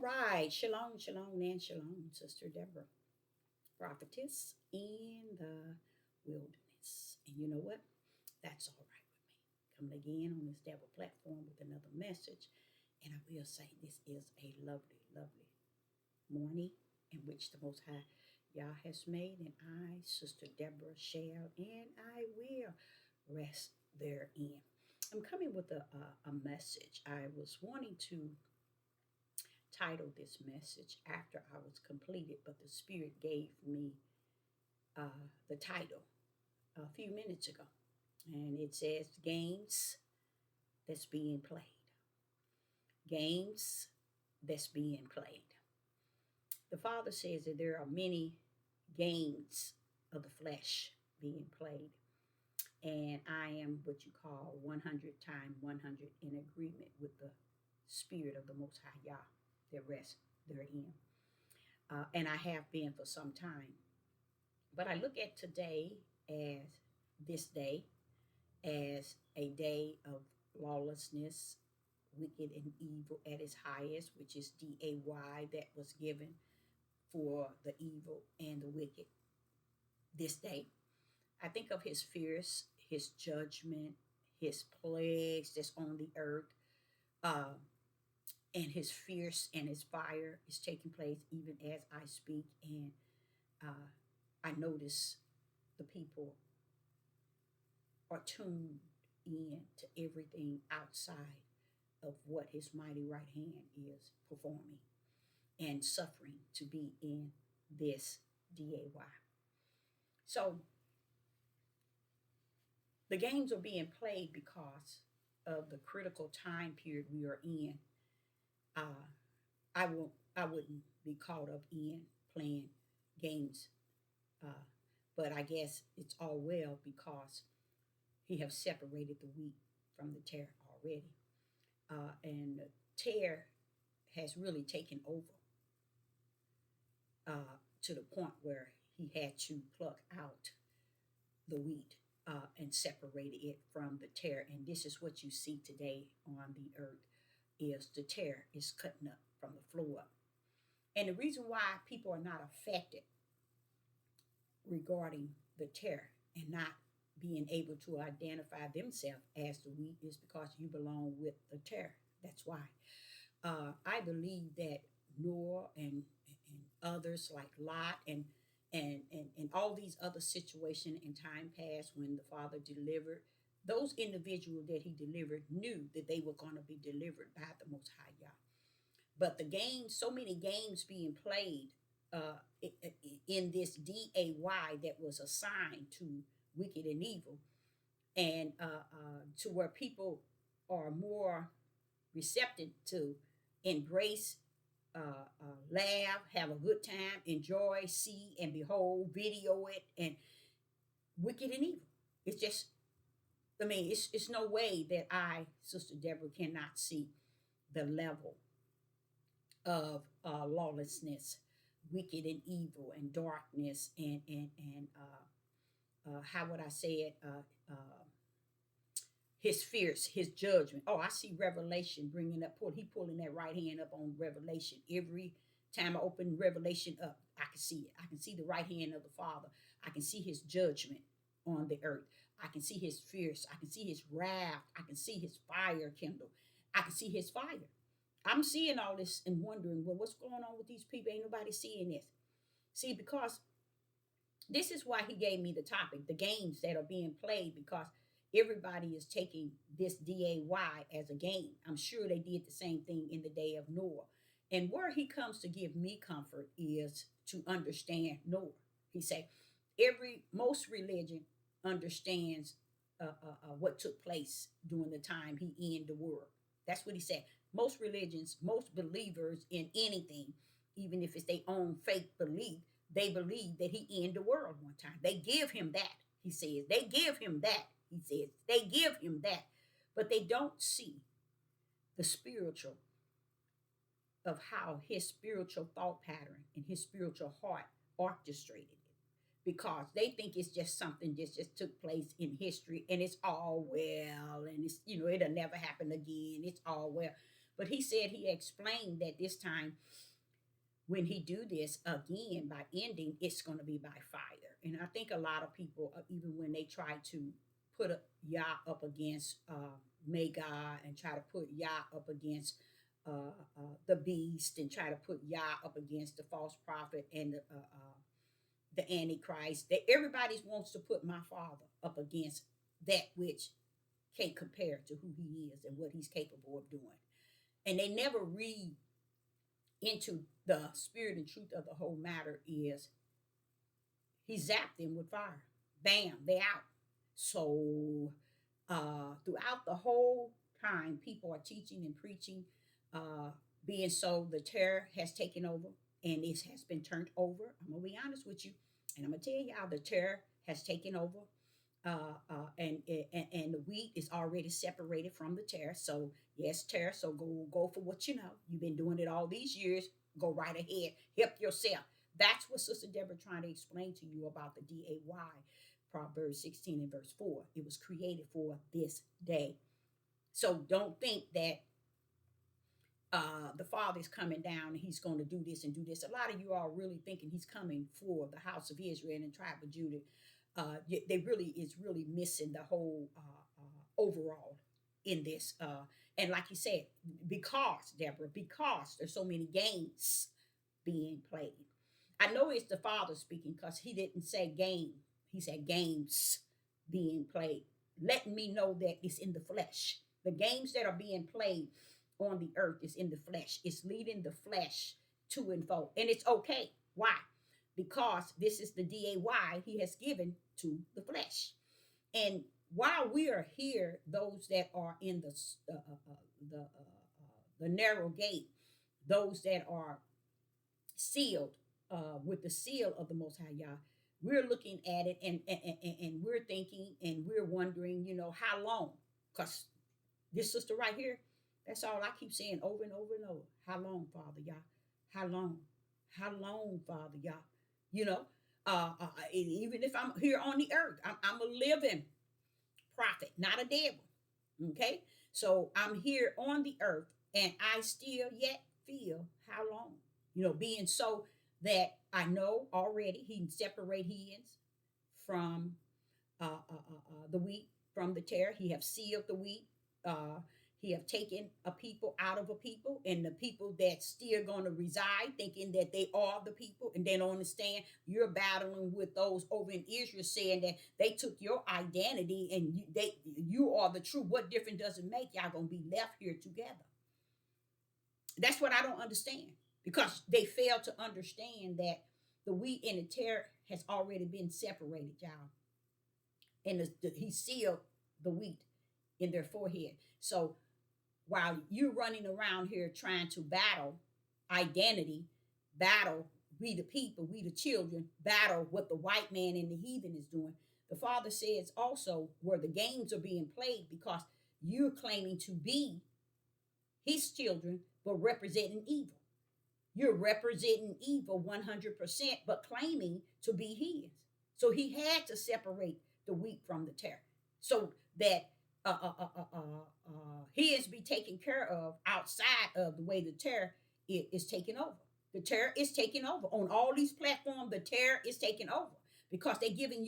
right. Shalom, shalom, and shalom, Sister Deborah, prophetess in the wilderness. And you know what? That's all right with me. Coming again on this Deborah platform with another message. And I will say this is a lovely, lovely morning in which the Most High Yah has made. And I, Sister Deborah, shall and I will rest therein. I'm coming with a message. I was wanting to titled this message after I was completed, but the Spirit gave me the title a few minutes ago. And it says Games That's Being Played. Games That's Being Played. The Father says that there are many games of the flesh being played. And I am what you call 100 times 100 in agreement with the Spirit of the Most High Yah that rests therein. And I have been for some time. But I look at today as this day as a day of lawlessness, wicked and evil at its highest, which is DAY that was given for the evil and the wicked this day. I think of his fears, his judgment, his plagues that's on the earth, uh, and his fierce and his fire is taking place even as I speak. And uh, I notice the people are tuned in to everything outside of what his mighty right hand is performing and suffering to be in this DAY. So the games are being played because of the critical time period we are in. Uh, I wouldn't be caught up in playing games, uh, but I guess it's all well because he have separated the wheat from the tare already, and the tare has really taken over to the point where he had to pluck out the wheat and separate it from the tare. And this is what you see today on the earth: is the tare is cutting up from the floor up. And the reason why people are not affected regarding the tare and not being able to identify themselves as the wheat is because you belong with the tare. That's why. I believe that Noah and others like Lot and all these other situations in time past when the Father delivered, those individuals that he delivered knew that they were going to be delivered by the Most High Yah. But the games, so many games being played in this DAY that was assigned to wicked and evil, and to where people are more receptive to embrace, laugh, have a good time, enjoy, see, and behold, video it, and wicked and evil. It's just, I mean, it's no way that I, Sister Deborah, cannot see the level of lawlessness, wicked and evil, and darkness, and how would I say it? His fierce, his judgment. Oh, I see Revelation bringing up, he pulling that right hand up on Revelation. Every time I open Revelation up, I can see it. I can see the right hand of the Father. I can see his judgment on the earth. I can see his fierce. I can see his wrath. I can see his fire kindle. I can see his fire. I'm seeing all this and wondering, well, what's going on with these people? Ain't nobody seeing this. See, because this is why he gave me the topic, the games that are being played, because everybody is taking this DAY as a game. I'm sure they did the same thing in the day of Noah. And where he comes to give me comfort is to understand Noah. He said, most religion understands what took place during the time he ended the world. That's what he said. Most religions, most believers in anything, even if it's their own faith belief, they believe that he ended the world one time. They give him that, he says. They give him that, he says. They give him that. But they don't see the spiritual of how his spiritual thought pattern and his spiritual heart orchestrated it. Because they think it's just something that just took place in history and it's all well and it's, it'll never happen again. It's all well. But he said he explained that this time when he do this again by ending, it's going to be by fire. And I think a lot of people, even when they try to put Yah up against Magog and try to put Yah up against the beast and try to put Yah up against the false prophet and the Antichrist, that everybody wants to put my father up against that which can't compare to who he is and what he's capable of doing. And they never read into the spirit and truth of the whole matter is he zapped them with fire. Bam, they out. So throughout the whole time, people are teaching and preaching, being so the terror has taken over and it has been turned over. I'm gonna be honest with you, and I'm gonna tell y'all the terror has taken over. And the wheat is already separated from the tare. So yes, tare. So go for what you know. You've been doing it all these years. Go right ahead. Help yourself. That's what Sister Deborah trying to explain to you about the DAY, Proverbs 16 and verse 4. It was created for this day. So don't think that the Father is coming down and he's going to do this and do this. A lot of you are really thinking he's coming for the house of Israel and tribe of Judah. They really is really missing the whole overall in this. And like you said, because Deborah, because there's so many games being played. I know it's the Father speaking because he didn't say game. He said games being played, letting me know that it's in the flesh. The games that are being played on the earth is in the flesh. It's leading the flesh to and fro. And it's okay. Why? Because this is the DAY he has given to the flesh. And while we are here, those that are in the narrow gate, those that are sealed with the seal of the Most High Yah, we're looking at it and we're thinking and we're wondering, how long? Because this sister right here, that's all I keep saying over and over and over. How long, Father Yah? How long? How long, Father Yah? You know, even if I'm here on the earth, I'm a living prophet, not a dead one. Okay, so I'm here on the earth, and I still yet feel how long. Being so that I know already he can separate hens from the wheat from the tare. He have sealed the wheat. He have taken a people out of a people, and the people that still going to reside, thinking that they are the people, and they don't understand. You're battling with those over in Israel, saying that they took your identity and you are the truth. What difference does it make? Y'all gonna be left here together. That's what I don't understand, because they fail to understand that the wheat and the tare has already been separated, y'all, and he sealed the wheat in their forehead. So while you're running around here trying to battle identity, battle we the people, we the children, battle what the white man and the heathen is doing, the Father says also where the games are being played because you're claiming to be his children, but representing evil. You're representing evil 100%, but claiming to be his. So he had to separate the wheat from the tare so that he is be taken care of outside of the way the tare is taken over. The tare is taken over on all these platforms. The tare is taken over because they're giving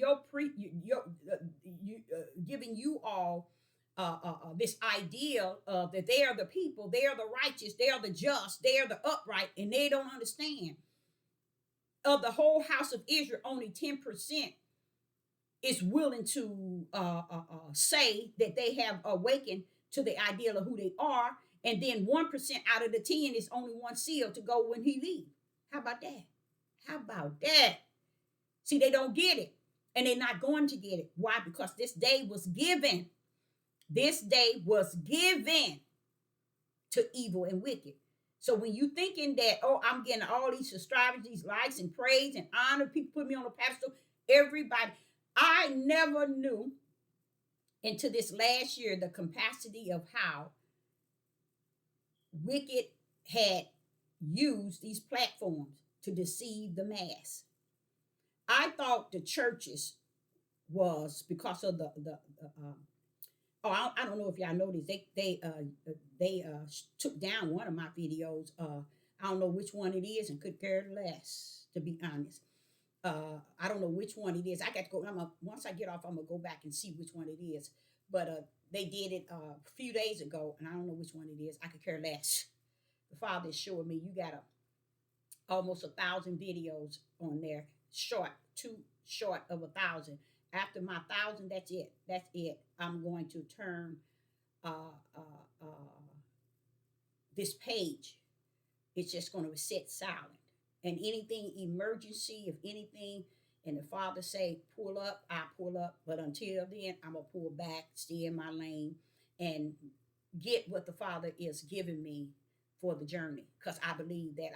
giving you all this idea of that they are the people, they are the righteous, they are the just, they are the upright, and they don't understand. Of the whole house of Israel, only 10% is willing to say that they have awakened to the ideal of who they are, and then 1% out of the 10 is only one seal to go when he leaves. How about that? How about that? See, they don't get it, and they're not going to get it. Why? Because this day was given. This day was given to evil and wicked. So when you thinking that, oh, I'm getting all these subscribers, these likes and praise and honor, people put me on a pedestal, everybody, I never knew until this last year the capacity of how wicked had used these platforms to deceive the mass. I thought the churches was because of Oh, I don't know if y'all noticed. They took down one of my videos. I don't know which one it is and could care less, to be honest. I don't know which one it is. I got to go. Once I get off, I'm gonna go back and see which one it is. But they did it a few days ago, and I don't know which one it is. I could care less. The Father is showing me you got almost 1,000 videos on there, short, too short of 1,000. After my 1,000, that's it. That's it. I'm going to turn uh, uh, uh, this page. It's just going to sit silent. And anything emergency, if anything, and the Father say pull up, I pull up. But until then, I'm gonna pull back, stay in my lane, and get what the Father is giving me for the journey. Because I believe that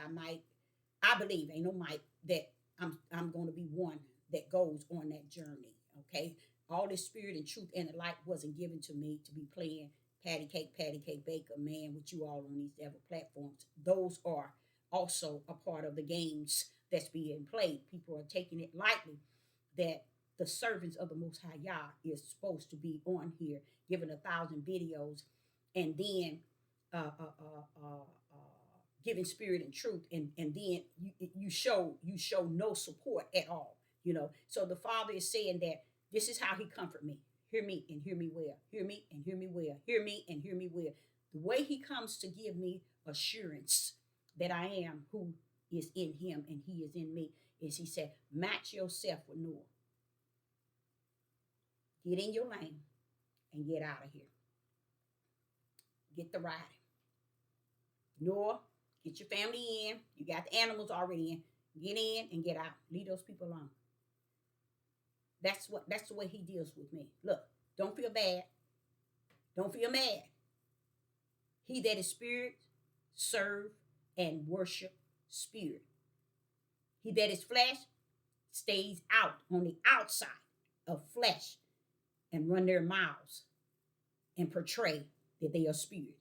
I believe, ain't no might, that I'm going to be one that goes on that journey. Okay, all this spirit and truth and the light wasn't given to me to be playing Patty Cake Baker, man, with you all on these devil platforms. Those are also a part of the games that's being played. People are taking it lightly that the servants of the Most High Yah is supposed to be on here, giving 1,000 videos, and then uh, uh, uh, uh, giving spirit and truth, and then you show no support at all. So the Father is saying that this is how He comfort me. Hear me and hear me well. Hear me and hear me well. Hear me and hear me well. The way He comes to give me assurance that I am who is in Him and He is in me is He said, match yourself with Noah. Get in your lane and get out of here. Get the riding. Noah, get your family in. You got the animals already in. Get in and get out. Leave those people alone. That's the way He deals with me. Look, don't feel bad. Don't feel mad. He that is spirit, serve and worship spirit. He that is flesh stays out on the outside of flesh and run their mouths and portray that they are spirit.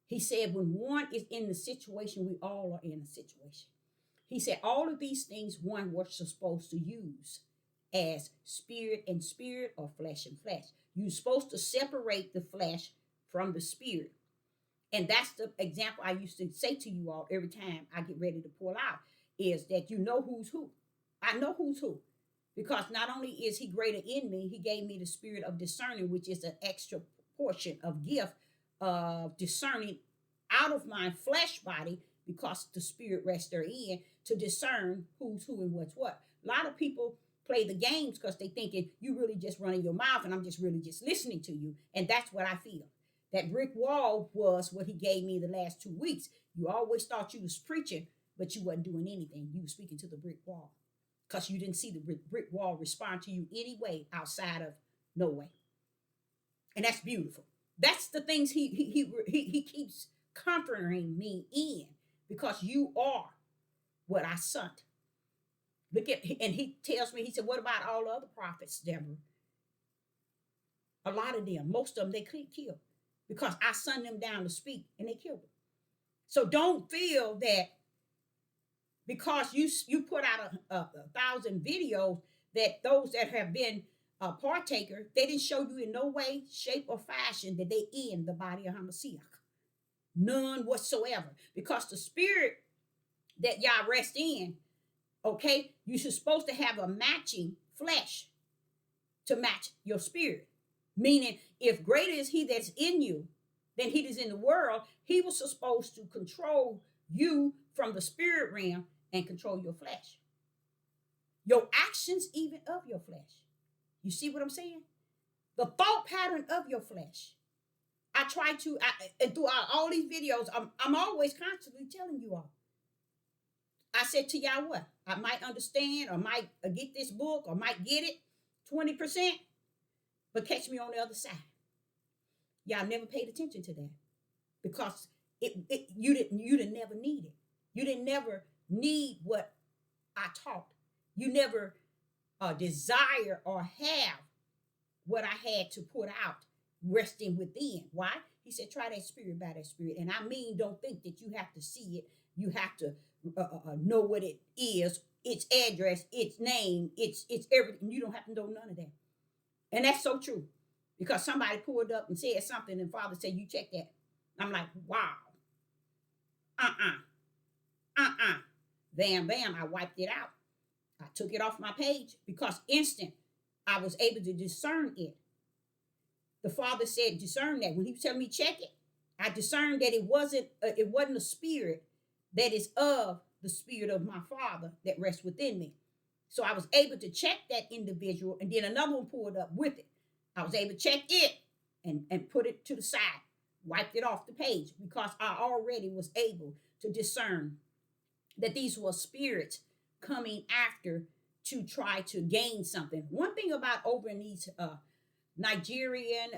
He said, when one is in the situation, we all are in a situation. He said, all of these things one was supposed to use as spirit and spirit, or flesh and flesh. You're supposed to separate the flesh from the spirit. And that's the example I used to say to you all every time I get ready to pull out, is that you know who's who. I know who's who. Because not only is He greater in me, He gave me the spirit of discerning, which is an extra portion of gift of discerning out of my flesh body, because the spirit rests therein, to discern who's who and what's what. A lot of people play the games because they thinking you really just running your mouth and I'm just really just listening to you. And that's what I feel. That brick wall was what He gave me the last 2 weeks. You always thought you was preaching, but you wasn't doing anything. You were speaking to the brick wall because you didn't see the brick wall respond to you anyway outside of no way. And that's beautiful. That's the things he keeps comforting me in, because you are what I sent. Look at, and He tells me, He said, what about all the other prophets, Deborah? A lot of them, most of them, they killed because I sent them down to speak and they killed them. So don't feel that because you put out a 1,000 videos, that those that have been a partaker, they didn't show you in no way, shape, or fashion that they in the body of Hamashiach. None whatsoever. Because the spirit that y'all rest in, okay, you're supposed to have a matching flesh to match your spirit. Meaning, if greater is He that's in you than he that's in the world, He was supposed to control you from the spirit realm and control your flesh. Your actions, even of your flesh. You see what I'm saying? The thought pattern of your flesh. I try to, and throughout all these videos, I'm always constantly telling you all. I said to y'all what? I might understand or might get this book or might get it 20%, but catch me on the other side. Y'all never paid attention to that because you didn't never need it. You didn't never need what I taught. You never desire or have what I had to put out resting within. Why? He said, try that spirit by that spirit. And I mean, don't think that you have to see it. You have to know what it is, its address, its name, its everything. You don't have to know none of that. And that's so true. because somebody pulled up and said something, and Father said, "You check that." I'm like, "Wow, uh-uh, bam, bam." I wiped it out. I took it off my page because instant I was able to discern it. The Father said, "Discern that." When He was telling me check it, I discerned that it wasn't a spirit that is of the spirit of my Father that rests within me. So I was able to check that individual, and then another one pulled up with it. I was able to check it and put it to the side, wiped it off the page because I already was able to discern that these were spirits coming after to try to gain something. One thing about over in these Nigerian,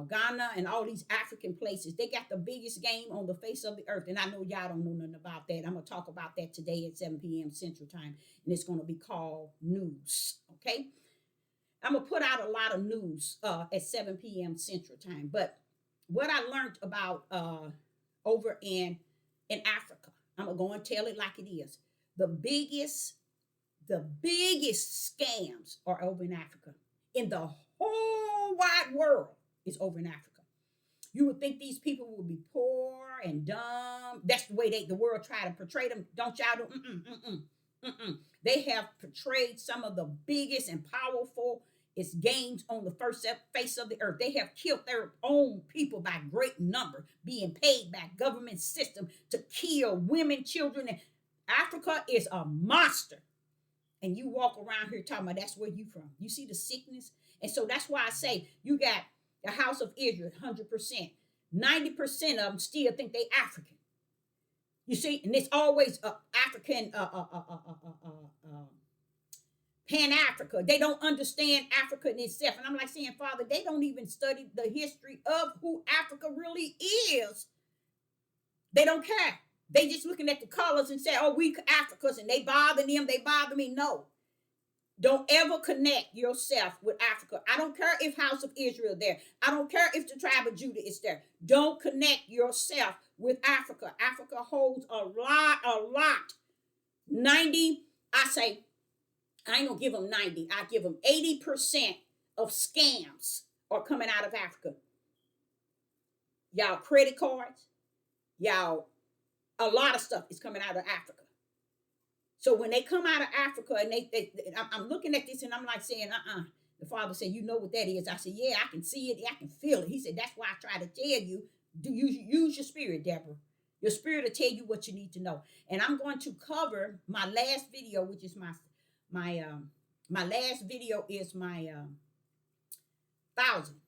Ghana, and all these African places, they got the biggest game on the face of the earth. And I know y'all don't know nothing about that. I'm going to talk about that today at 7 p.m. Central Time, and it's going to be called news. Okay? I'm going to put out a lot of news at 7 p.m. Central Time. But what I learned about over in Africa, I'm going to go and tell it like it is. The biggest scams are over in Africa. In the whole wide world is over in Africa. You would think these people would be poor and dumb. That's the way the world try to portray them. Don't y'all do? They have portrayed some of the biggest and powerful games on the face of the earth. They have killed their own people by great number, being paid by government system to kill women, children. And Africa is a monster. And you walk around here talking about that's where you from. You see the sickness? And so that's why I say you got the house of Israel, 100%. 90% of them still think they African. You see? And it's always African, Pan-Africa. They don't understand Africa in itself. And I'm like saying, Father, they don't even study the history of who Africa really is. They don't care. They just looking at the colors and say, "Oh, we Africans," and they bother them, they bother me. No. Don't ever connect yourself with Africa. I don't care if House of Israel there. I don't care if the tribe of Judah is there. Don't connect yourself with Africa. Africa holds a lot. 90, I ain't gonna give them 90. I give them 80% of scams are coming out of Africa. Y'all credit cards, y'all, a lot of stuff is coming out of Africa. So when they come out of Africa and I'm looking at this and I'm like saying, The Father said, "You know what that is?" I said, "Yeah, I can see it. I can feel it." He said, "That's why I try to tell you, do use your spirit, Deborah. Your spirit will tell you what you need to know." And I'm going to cover my last video, which is my last video is my 1,000.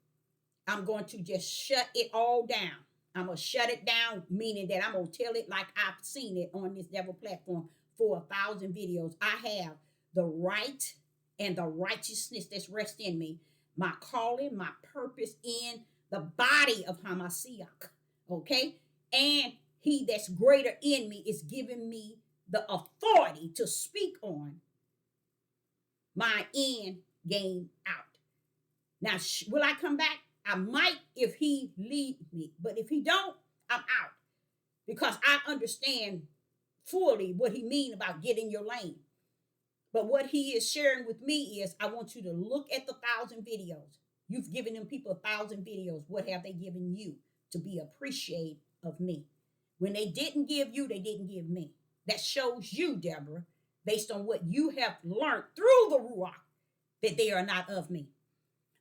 I'm going to just shut it all down. I'm going to shut it down, meaning that I'm going to tell it like I've seen it on this devil platform for 1,000 videos. I have the right and the righteousness that's rest in me, my calling, my purpose in the body of Hamashiach, okay? And he that's greater in me is giving me the authority to speak on my end game out. Now, will I come back? I might if he lead me, but if he don't, I'm out, because I understand fully what he mean about get in your lane. But what he is sharing with me is, I want you to look at the 1,000 videos. You've given them people 1,000 videos. What have they given you to be appreciative of me? When they didn't give you, they didn't give me. That shows you, Deborah, based on what you have learned through the Ruach, that they are not of me.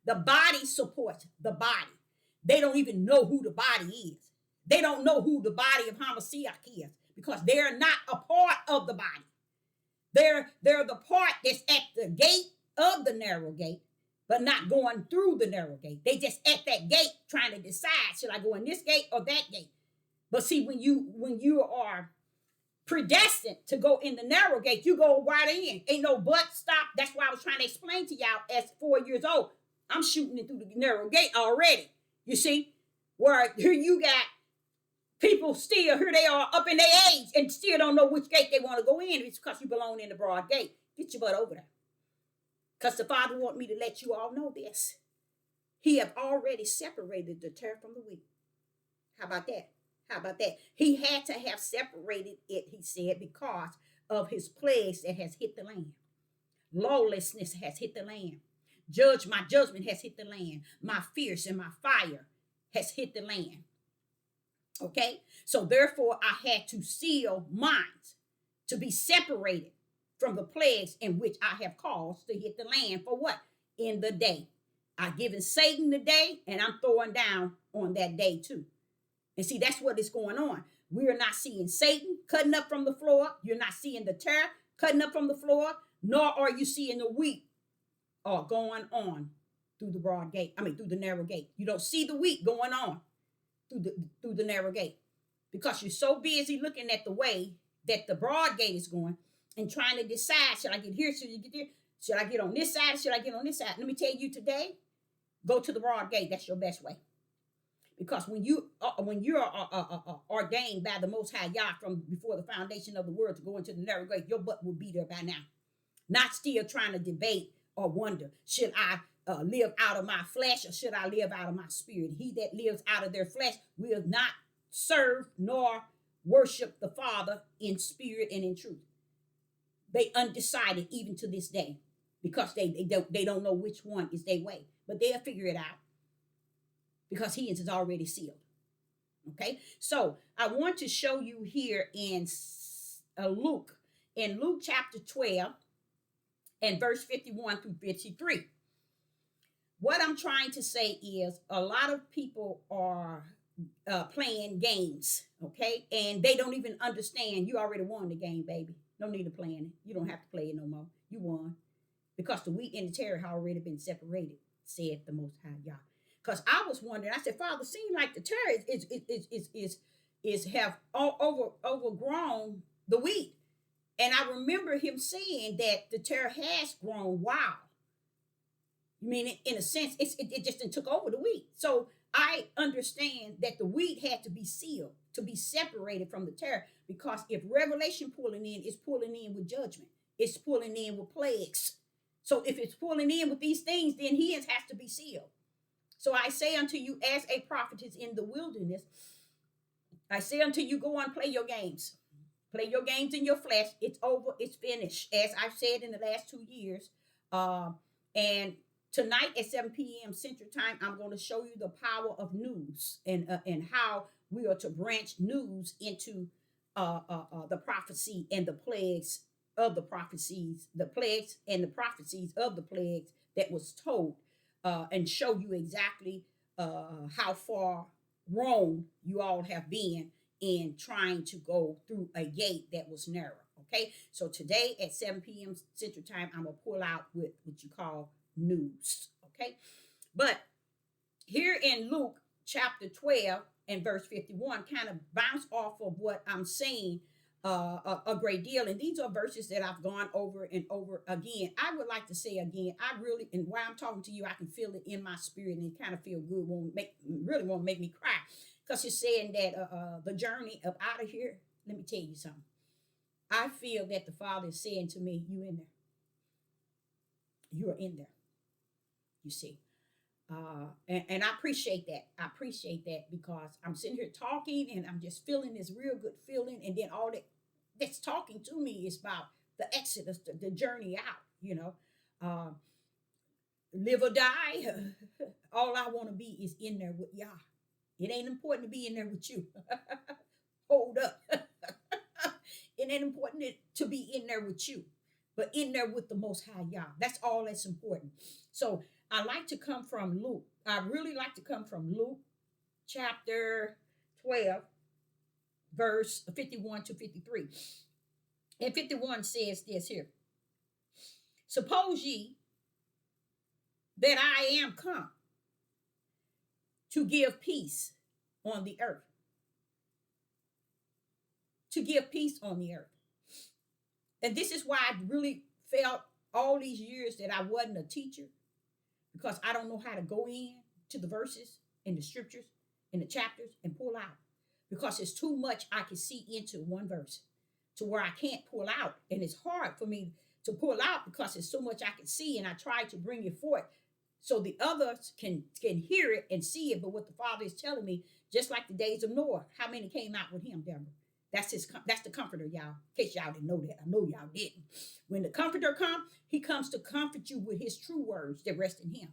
The body supports the body. They don't even know who the body is. They don't know who the body of Hamashiach is, because they're not a part of the body. They're the part that's at the gate of the narrow gate, but not going through the narrow gate. They just at that gate trying to decide, should I go in this gate or that gate? But see, when you are predestined to go in the narrow gate, you go right in. Ain't no but stop. That's why I was trying to explain to y'all as 4 years old. I'm shooting it through the narrow gate already. You see, where here you got people still, here they are up in their age and still don't know which gate they want to go in. It's because you belong in the broad gate. Get your butt over there. Because the Father want me to let you all know this. He have already separated the tare from the wheat. How about that? How about that? He had to have separated it, he said, because of his plagues that has hit the land. Lawlessness has hit the land. My judgment has hit the land. My fierce and my fire has hit the land. Okay? So therefore, I had to seal mines to be separated from the plagues in which I have caused to hit the land for what? In the day. I've given Satan the day, and I'm throwing down on that day too. And see, that's what is going on. We are not seeing Satan cutting up from the floor. You're not seeing the terror cutting up from the floor, nor are you seeing the wheat going on through the broad gate. I mean, through the narrow gate. You don't see the wheat going on through the narrow gate because you're so busy looking at the way that the broad gate is going and trying to decide, should I get here? Should I get there? Should I get on this side? Should I get on this side? Let me tell you today, go to the broad gate. That's your best way. Because when you're ordained by the Most High Yah from before the foundation of the world to go into the narrow gate, your butt will be there by now. Not still trying to debate or wonder, should I live out of my flesh or should I live out of my spirit? He that lives out of their flesh will not serve nor worship the Father in spirit and in truth. They undecided even to this day because they don't know which one is their way, but they'll figure it out because he is already sealed. Okay, so I want to show you here in Luke chapter 12 and verse 51 through 53. What I'm trying to say is a lot of people are playing games, okay, and they don't even understand you already won the game, baby. No need of playing it. You don't have to play it no more. You won because the wheat and the tare have already been separated, said the Most High Yah. Because I was wondering, I said, Father, seems like the tare is have overgrown the wheat, and I remember him saying that the tare has grown wild. You mean in a sense, it just took over the wheat. So I understand that the wheat had to be sealed to be separated from the tare, because if revelation pulling in, it's pulling in with judgment. It's pulling in with plagues. So if it's pulling in with these things, then his has to be sealed. So I say unto you, as a prophet is in the wilderness, I say unto you, go on, play your games. Play your games in your flesh. It's over. It's finished. As I've said in the last 2 years. And tonight at 7 p.m. Central Time, I'm going to show you the power of news and how we are to branch news into the prophecy and the plagues of the prophecies, the plagues and the prophecies of the plagues that was told, and show you exactly how far wrong you all have been in trying to go through a gate that was narrow. Okay, so today at 7 p.m. Central Time, I'm going to pull out with what you call news. Okay, but here in Luke chapter 12 and verse 51 kind of bounce off of what I'm saying a great deal, and these are verses that I've gone over and over again. I would like to say again, I really, and while I'm talking to you, I can feel it in my spirit, and it kind of feel good, won't make me cry, because it's saying that the journey of out of here. Let me tell you something. I feel that the Father is saying to me, you in there. You are in there. You see. And I appreciate that. I appreciate that because I'm sitting here talking and I'm just feeling this real good feeling. And then all that's talking to me is about the exodus, the journey out, live or die. All I want to be is in there with Yah. It ain't important to be in there with you. Hold up. It ain't important to be in there with you, but in there with the Most High Yah. That's all that's important. So I like to come from Luke. I really like to come from Luke chapter 12, verse 51 to 53. And 51 says this here. Suppose ye that I am come to give peace on the earth. To give peace on the earth. And this is why I really felt all these years that I wasn't a teacher, because I don't know how to go in to the verses in the scriptures, in the chapters, and pull out. Because it's too much I can see into one verse to where I can't pull out. And it's hard for me to pull out because it's so much I can see, and I try to bring it forth so the others can hear it and see it. But what the Father is telling me, just like the days of Noah, how many came out with him, Deborah? That's the comforter, y'all. In case y'all didn't know that. I know y'all didn't. When the comforter comes, he comes to comfort you with his true words that rest in him.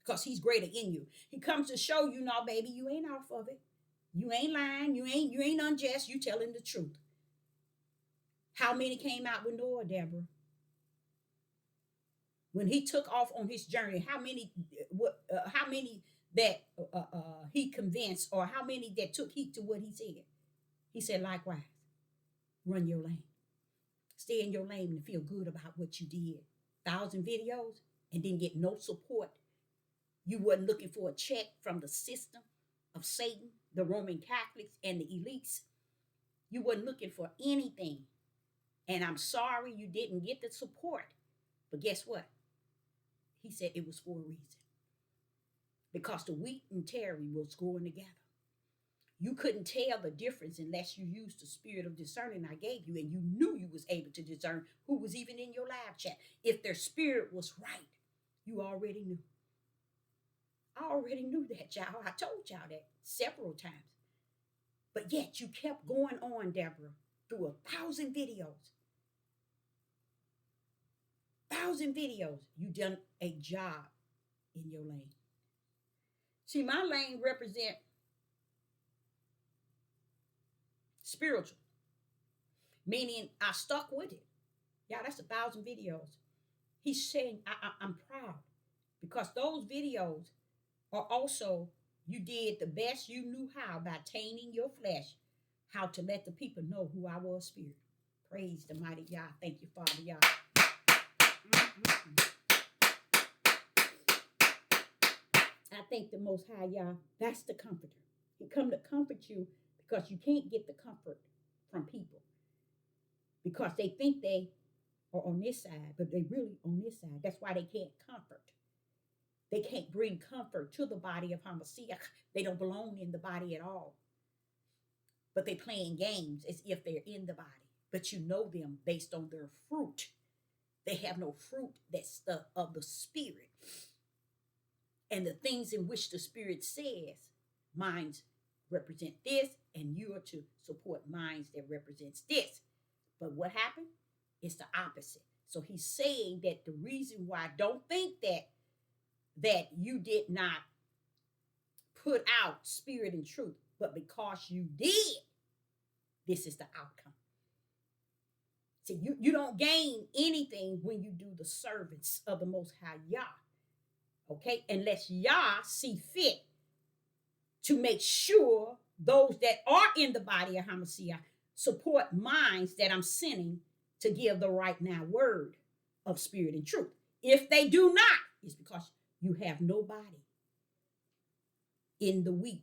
Because he's greater in you. He comes to show you, now, baby, you ain't off of it. You ain't lying. You ain't unjust. You telling the truth. How many came out with Noah, Deborah? When he took off on his journey, how many that he convinced, or how many that took heed to what he said? He said, likewise, run your lane. Stay in your lane and feel good about what you did. 1,000 videos and didn't get no support. You wasn't looking for a check from the system of Satan, the Roman Catholics, and the elites. You wasn't looking for anything. And I'm sorry you didn't get the support. But guess what? He said it was for a reason. Because the wheat and terry was growing together. You couldn't tell the difference unless you used the spirit of discerning I gave you, and you knew you was able to discern who was even in your live chat. If their spirit was right, you already knew. I already knew that, y'all. I told y'all that several times. But yet you kept going on, Deborah, through 1,000 videos. 1,000 videos. You done a job in your lane. See, my lane represent spiritual, meaning I stuck with it. Yeah, that's 1,000 videos. He's saying I'm proud because those videos are also, you did the best you knew how by taming your flesh, how to let the people know who I was spirit. Praise the mighty Yah. Thank you, Father Yah. I thank the Most High Yah. That's the comforter. He come to comfort you because you can't get the comfort from people because they think they are on this side, but they really on this side. That's why they can't comfort. They can't bring comfort to the body of Hamashiach. They don't belong in the body at all. But they playing games as if they're in the body. But you know them based on their fruit. They have no fruit that's of the spirit. And the things in which the spirit says, minds represent this, and you are to support minds that represents this. But what happened? It's the opposite. So he's saying that the reason why, don't think that you did not put out spirit and truth, but because you did, this is the outcome. See, you don't gain anything when you do the service of the Most High Yah. Okay, unless Yah see fit to make sure those that are in the body of Hamashiach support minds that I'm sending to give the right now word of spirit and truth. If they do not, it's because you have nobody in the wheat.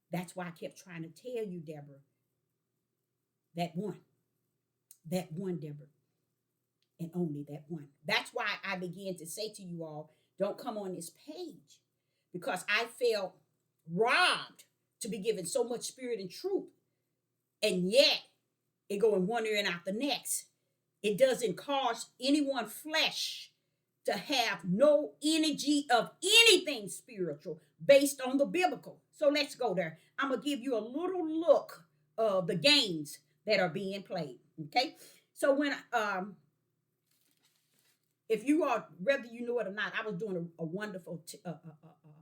That's why I kept trying to tell you, Deborah, that one, Deborah, and only that one. That's why I began to say to you all, don't come on this page, because I felt robbed to be given so much spirit and truth, and yet it go in one ear and out the next. It doesn't cause anyone flesh to have no energy of anything spiritual based on the biblical. So let's go there. I'm going to give you a little look of the games that are being played. Okay. So when, if you are, whether you know it or not, I was doing a wonderful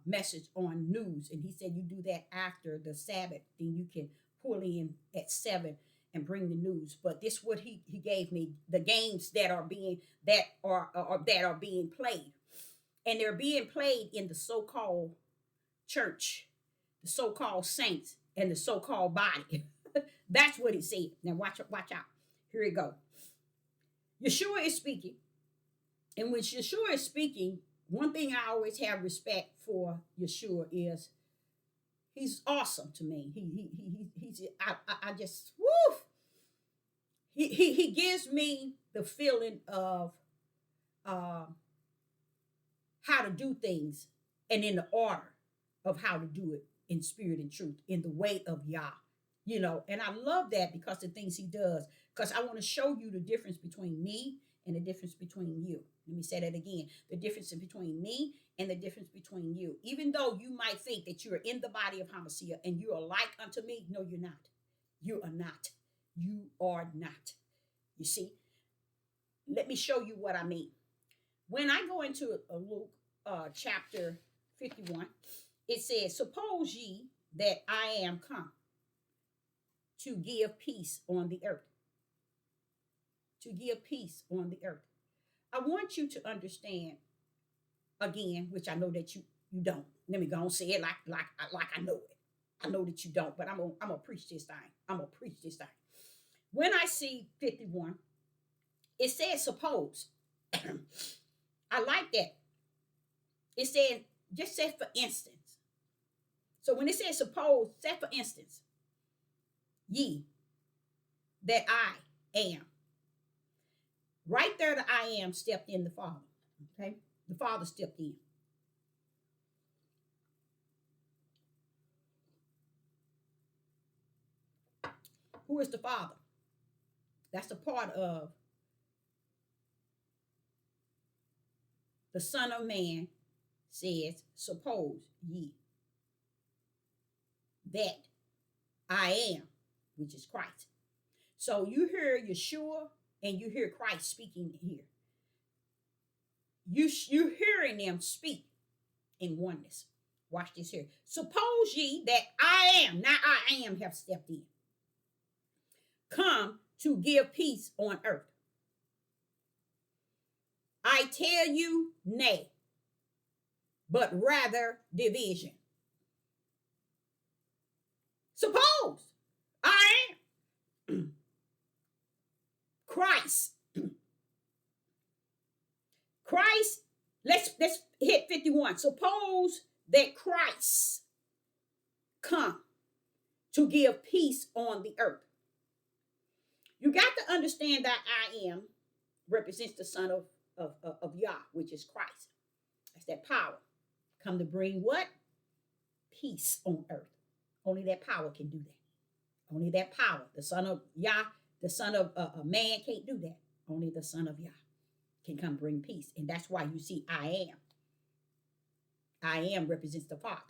message on news. And he said, you do that after the Sabbath, then you can pull in at 7 and bring the news. But this what he gave me, the games that are being played, and they're being played in the so-called church, the so-called saints, and the so-called body. That's what he said. Now watch out. Here we go. Yeshua is speaking, and when Yeshua is speaking, one thing I always have respect for Yeshua is he's awesome to me. He's I just woo. He gives me the feeling of how to do things and in the order of how to do it in spirit and truth, in the way of Yah. And I love that because the things he does, because I want to show you the difference between me and the difference between you. Let me say that again. The difference between me and the difference between you. Even though you might think that you're in the body of Hamashiach and you are like unto me, no, you're not. You are not. You are not. You see, let me show you what I mean. When I go into Luke chapter 51, it says, suppose ye that I am come to give peace on the earth. To give peace on the earth. I want you to understand again, which I know that you don't. Let me go and say it like I know it. I know that you don't, but I'm gonna preach this thing. I'm gonna preach this thing. When I see 51, it says suppose. I like that. It said, just say for instance. So when it says suppose, say for instance, ye that I am. Right there, the I am stepped in the Father. Okay? The Father stepped in. Who is the Father? That's a part of the Son of Man says, suppose ye that I am, which is Christ. So you hear Yeshua and you hear Christ speaking here. You hearing them speak in oneness. Watch this here. Suppose ye that I am, not I am, have stepped in. Come to give peace on earth. I tell you, nay, but rather division. Suppose I am Christ. Christ, let's hit 51. Suppose that Christ come to give peace on the earth. You got to understand that I am represents the Son of Yah, which is Christ. That's that power. Come to bring what? Peace on earth. Only that power can do that. Only that power. The Son of Yah, the Son of a man can't do that. Only the Son of Yah can come bring peace. And that's why you see I am. I am represents the Father.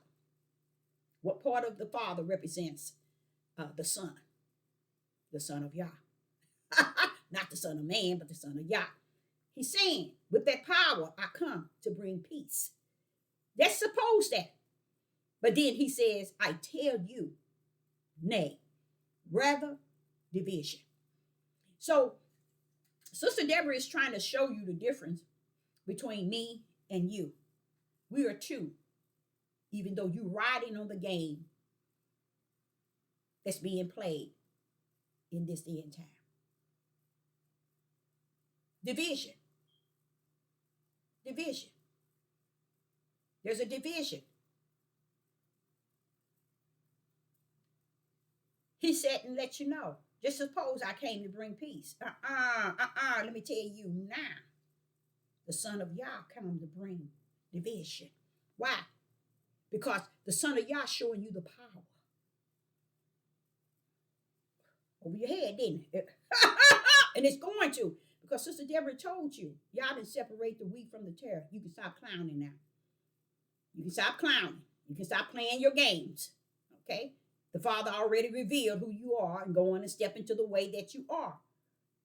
What part of the Father represents the Son? The Son of Yah. Not the Son of Man, but the Son of Yah. He's saying, with that power, I come to bring peace. Let's suppose that. But then he says, I tell you, nay, rather division. So, Sister Deborah is trying to show you the difference between me and you. We are two, even though you're riding on the game that's being played in this day and time. Division. Division. There's a division. He said and let you know. Just suppose I came to bring peace. Let me tell you now. The Son of Yah come to bring division. Why? Because the Son of Yah showing you the power. Over your head, didn't it? And it's going to. Because Sister Deborah told you, y'all didn't separate the wheat from the tare. You can stop clowning now. You can stop clowning. You can stop playing your games. Okay? The Father already revealed who you are and go on and step into the way that you are.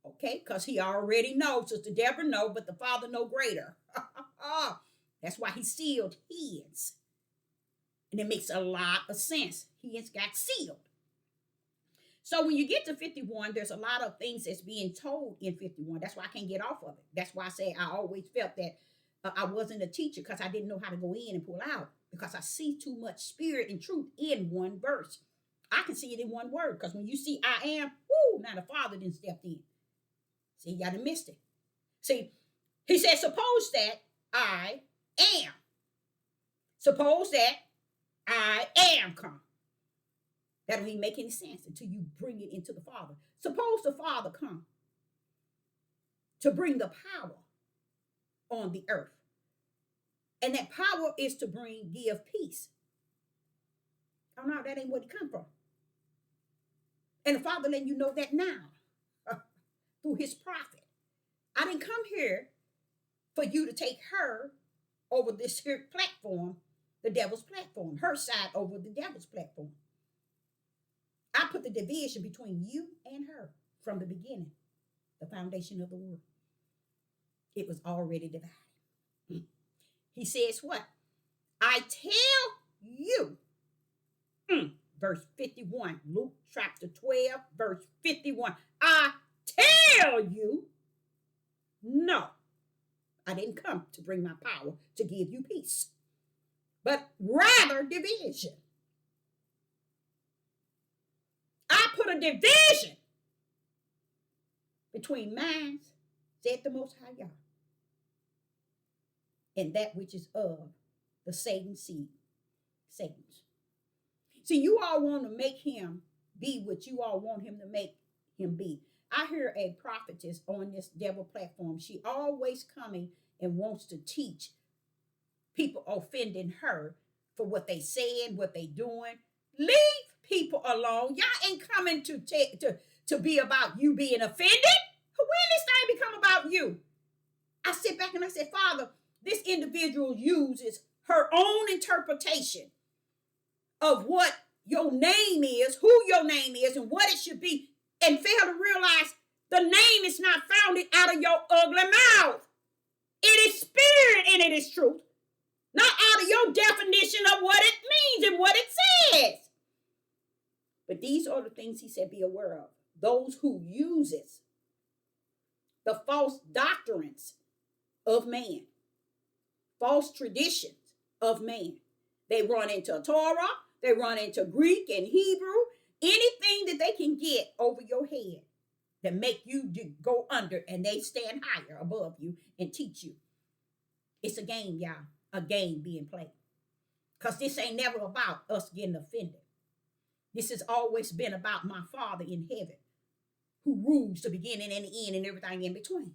Okay? Because he already knows. Sister Deborah knows, but the Father knows greater. That's why he sealed his. And it makes a lot of sense. He has got sealed. So when you get to 51, there's a lot of things that's being told in 51. That's why I can't get off of it. That's why I say I always felt that I wasn't a teacher because I didn't know how to go in and pull out because I see too much spirit and truth in one verse. I can see it in one word because when you see I am, whoo, now the Father didn't step in. See, y'all done missed it. See, he said, suppose that I am. Suppose that I am come. That don't even make any sense until you bring it into the Father. Suppose the Father come to bring the power on the earth. And that power is to give peace. Oh no, that ain't where he come from. And the Father letting you know that now through his prophet. I didn't come here for you to take her over this here platform, the devil's platform, her side over the devil's platform. I put the division between you and her from the beginning, the foundation of the world. It was already divided. He says what? I tell you, verse 51, Luke chapter 12, verse 51. I tell you, no, I didn't come to bring my power to give you peace, but rather division. I put a division between minds, said the Most High Yah, and that which is of the Satan seed, Satan's. See, you all want to make him be what you all want him to make him be. I hear a prophetess on this devil platform. She always coming and wants to teach people offending her for what they saying, what they doing. Leave people alone. Y'all ain't coming to be about you being offended. When this thing become about you? I sit back and I said, Father, this individual uses her own interpretation of what your name is, who your name is, and what it should be, and fail to realize the name is not founded out of your ugly mouth. It is spirit and it is truth, not out of your definition of what it means and what it says. But these are the things he said be aware of. Those who uses the false doctrines of man, false traditions of man. They run into Torah, they run into Greek and Hebrew, anything that they can get over your head that make you go under, and they stand higher above you and teach you. It's a game, y'all, a game being played. Because this ain't never about us getting offended. This has always been about my Father in heaven, who rules the beginning and the end and everything in between.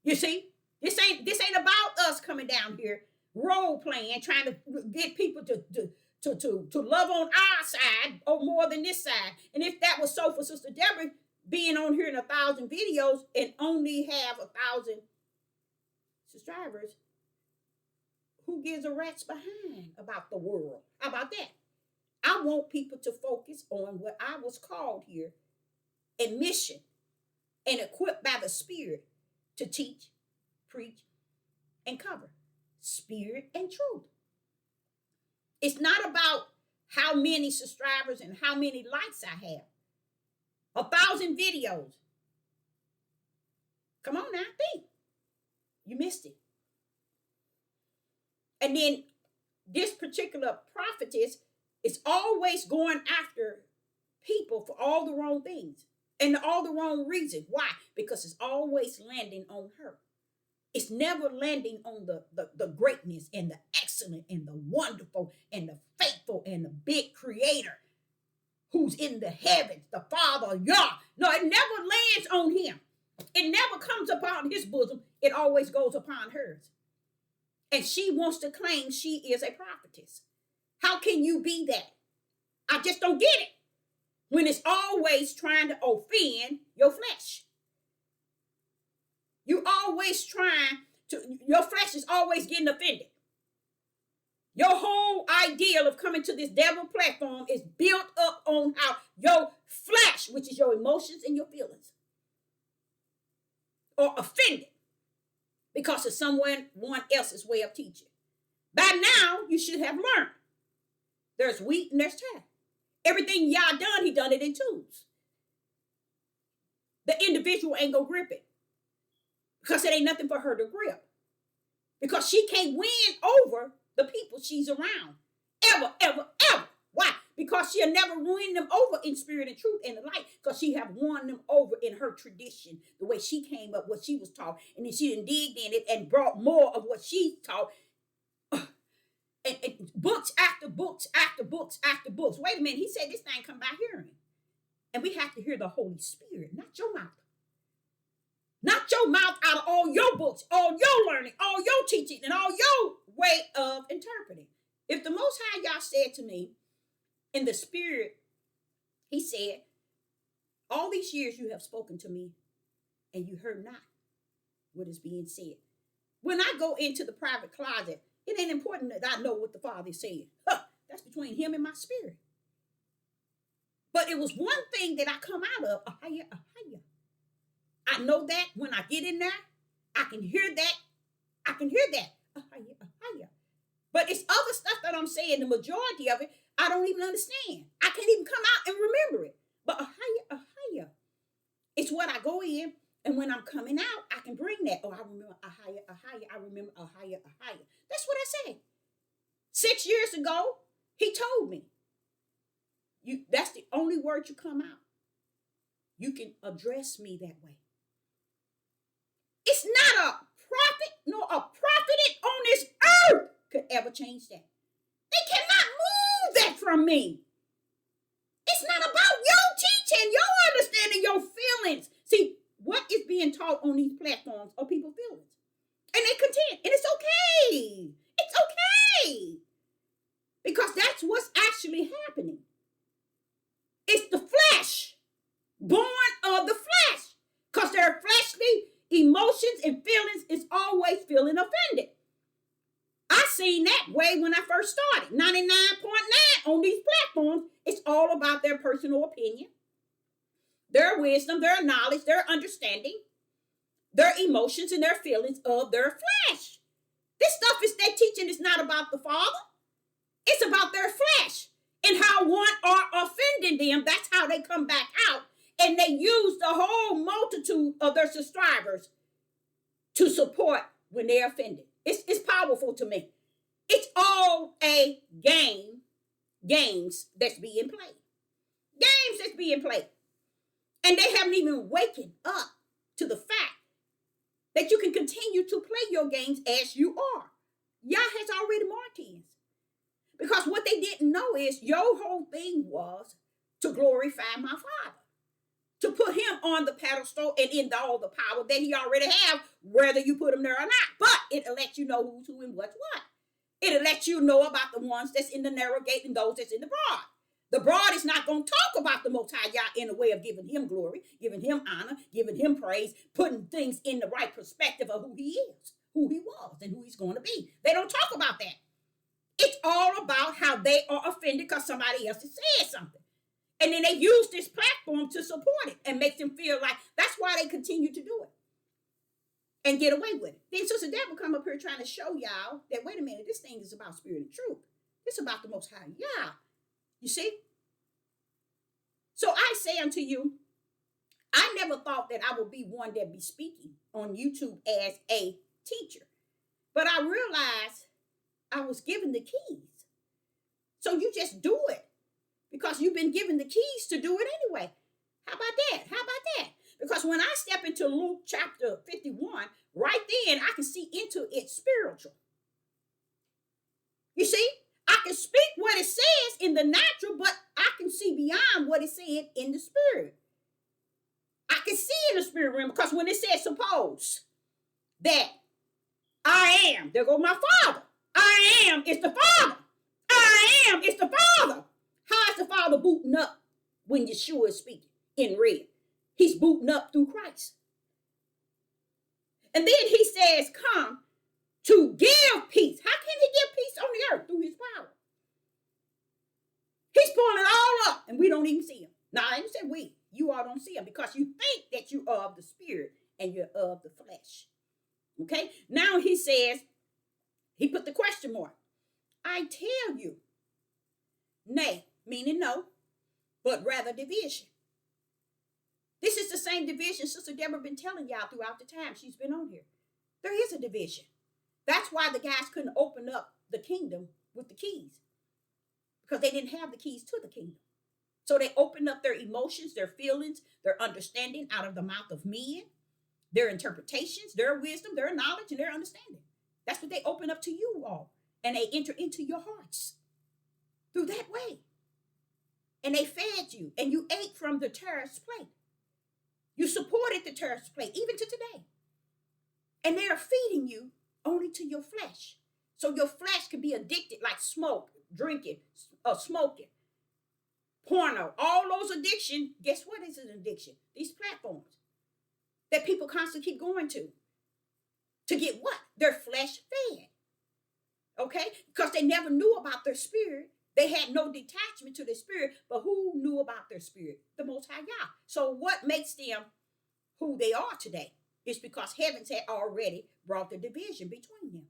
You see, this ain't about us coming down here role playing, trying to get people to love on our side or more than this side. And if that was so for Sister Deborah being on here in 1,000 videos and only have 1,000 subscribers, who gives a rat's behind about the world? How about that? I want people to focus on what I was called here and mission and equipped by the Spirit to teach, preach, and cover. Spirit and truth. It's not about how many subscribers and how many likes I have. 1,000 videos. Come on now, think. You missed it. And then this particular prophetess is always going after people for all the wrong things and all the wrong reasons. Why? Because it's always landing on her. It's never landing on the greatness and the excellent and the wonderful and the faithful and the big creator who's in the heavens, the Father, Yah. No, it never lands on him. It never comes upon his bosom. It always goes upon hers. And she wants to claim she is a prophetess. How can you be that? I just don't get it. When it's always trying to offend your flesh. You always trying to, your flesh is always getting offended. Your whole ideal of coming to this devil platform is built up on how your flesh, which is your emotions and your feelings, are offended because of someone else's way of teaching. By now, you should have learned. There's wheat and there's chaff. Everything y'all done, he done it in twos. The individual ain't gonna grip it. Because it ain't nothing for her to grip. Because she can't win over the people she's around. Ever, ever, ever. Why? Because she'll never win them over in spirit and truth and the light. Because she have won them over in her tradition. The way she came up, what she was taught. And then she done digged in it and brought more of what she taught. And books after books after books after books. Wait a minute. He said this thing come by hearing. And we have to hear the Holy Spirit, not your mouth. Not your mouth out of all your books, all your learning, all your teaching, and all your way of interpreting. If the Most High Yah said to me in the Spirit, he said, all these years you have spoken to me, and you heard not what is being said. When I go into the private closet, it ain't important that I know what the Father is saying. That's between him and my spirit. But it was one thing that I come out of, ahaya, ahaya. I know that when I get in there, I can hear that. I can hear that. Ahaya, ahaya. But it's other stuff that I'm saying, the majority of it, I don't even understand. I can't even come out and remember it. But ahaya, ahaya. It's what I go in, and when I'm coming out, I can bring that. Oh, I remember ahaya, ahaya. I remember ahaya, ahaya. That's what I say. 6 years ago, he told me, that's the only word you come out. You can address me that way. It's not a prophet nor a prophetess on this earth could ever change that. They cannot move that from me. It's not about your teaching, your understanding, your feelings. See, what is being taught on these platforms are people's feelings. And they content. And it's okay. It's okay. Because that's what's actually happening. It's the flesh. Born of the flesh. Because their fleshly emotions and feelings is always feeling offended. I seen that way when I first started. 99.9 on these platforms, it's all about their personal opinion, their wisdom, their knowledge, their understanding, their emotions and their feelings of their flesh. This stuff is their teaching is not about the Father. It's about their flesh and how one are offending them. That's how they come back out. And they use the whole multitude of their subscribers to support when they're offended. It's powerful to me. It's all a games that's being played. Games that's being played. And they haven't even waken up to the fact that you can continue to play your games as you are. Yah has already marked his. Because what they didn't know is your whole thing was to glorify my Father. To put him on the pedestal and in all the power that he already have, whether you put him there or not. But it'll let you know who's who and what's what. It'll let you know about the ones that's in the narrow gate and those that's in the broad. The broad is not going to talk about the Most High Yah in a way of giving him glory, giving him honor, giving him praise, putting things in the right perspective of who he is, who he was, and who he's going to be. They don't talk about that. It's all about how they are offended because somebody else has said something. And then they use this platform to support it and makes them feel like that's why they continue to do it and get away with it. Then Sister Deborah come up here trying to show y'all that, wait a minute, this thing is about spirit and truth. It's about the Most High Yah. You see? So I say unto you, I never thought that I would be one that be speaking on YouTube as a teacher. But I realized I was given the keys. So you just do it. Because you've been given the keys to do it anyway. How about that? How about that? Because when I step into Luke chapter 51, right then I can see into it spiritual. You see, I can speak what it says in the natural, but I can see beyond what it said in the spirit. I can see in the spirit realm because when it says suppose that I am, there go my Father. I am is the Father. I am is the Father. How is the Father booting up when Yeshua is speaking in red? He's booting up through Christ. And then he says, come to give peace. How can he give peace on the earth? Through his power. He's pulling it all up and we don't even see him. Now, I didn't say we. You all don't see him because you think that you are of the spirit and you're of the flesh. Okay? Now he says, he put the question mark. I tell you, nay, meaning no, but rather division. This is the same division Sister Deborah been telling y'all throughout the time she's been on here. There is a division. That's why the guys couldn't open up the kingdom with the keys. Because they didn't have the keys to the kingdom. So they opened up their emotions, their feelings, their understanding out of the mouth of men, their interpretations, their wisdom, their knowledge, and their understanding. That's what they open up to you all. And they enter into your hearts through that way. And they fed you, and you ate from the terrace plate. You supported the terrace plate, even to today. And they are feeding you only to your flesh. So your flesh can be addicted like smoke, drinking, smoking, porno, all those addictions. Guess what is an addiction? These platforms that people constantly keep going to get what? Their flesh fed. Okay? Because they never knew about their spirit They had no detachment to their spirit, but who knew about their spirit? The Most High God. So what makes them who they are today is because heavens had already brought the division between them.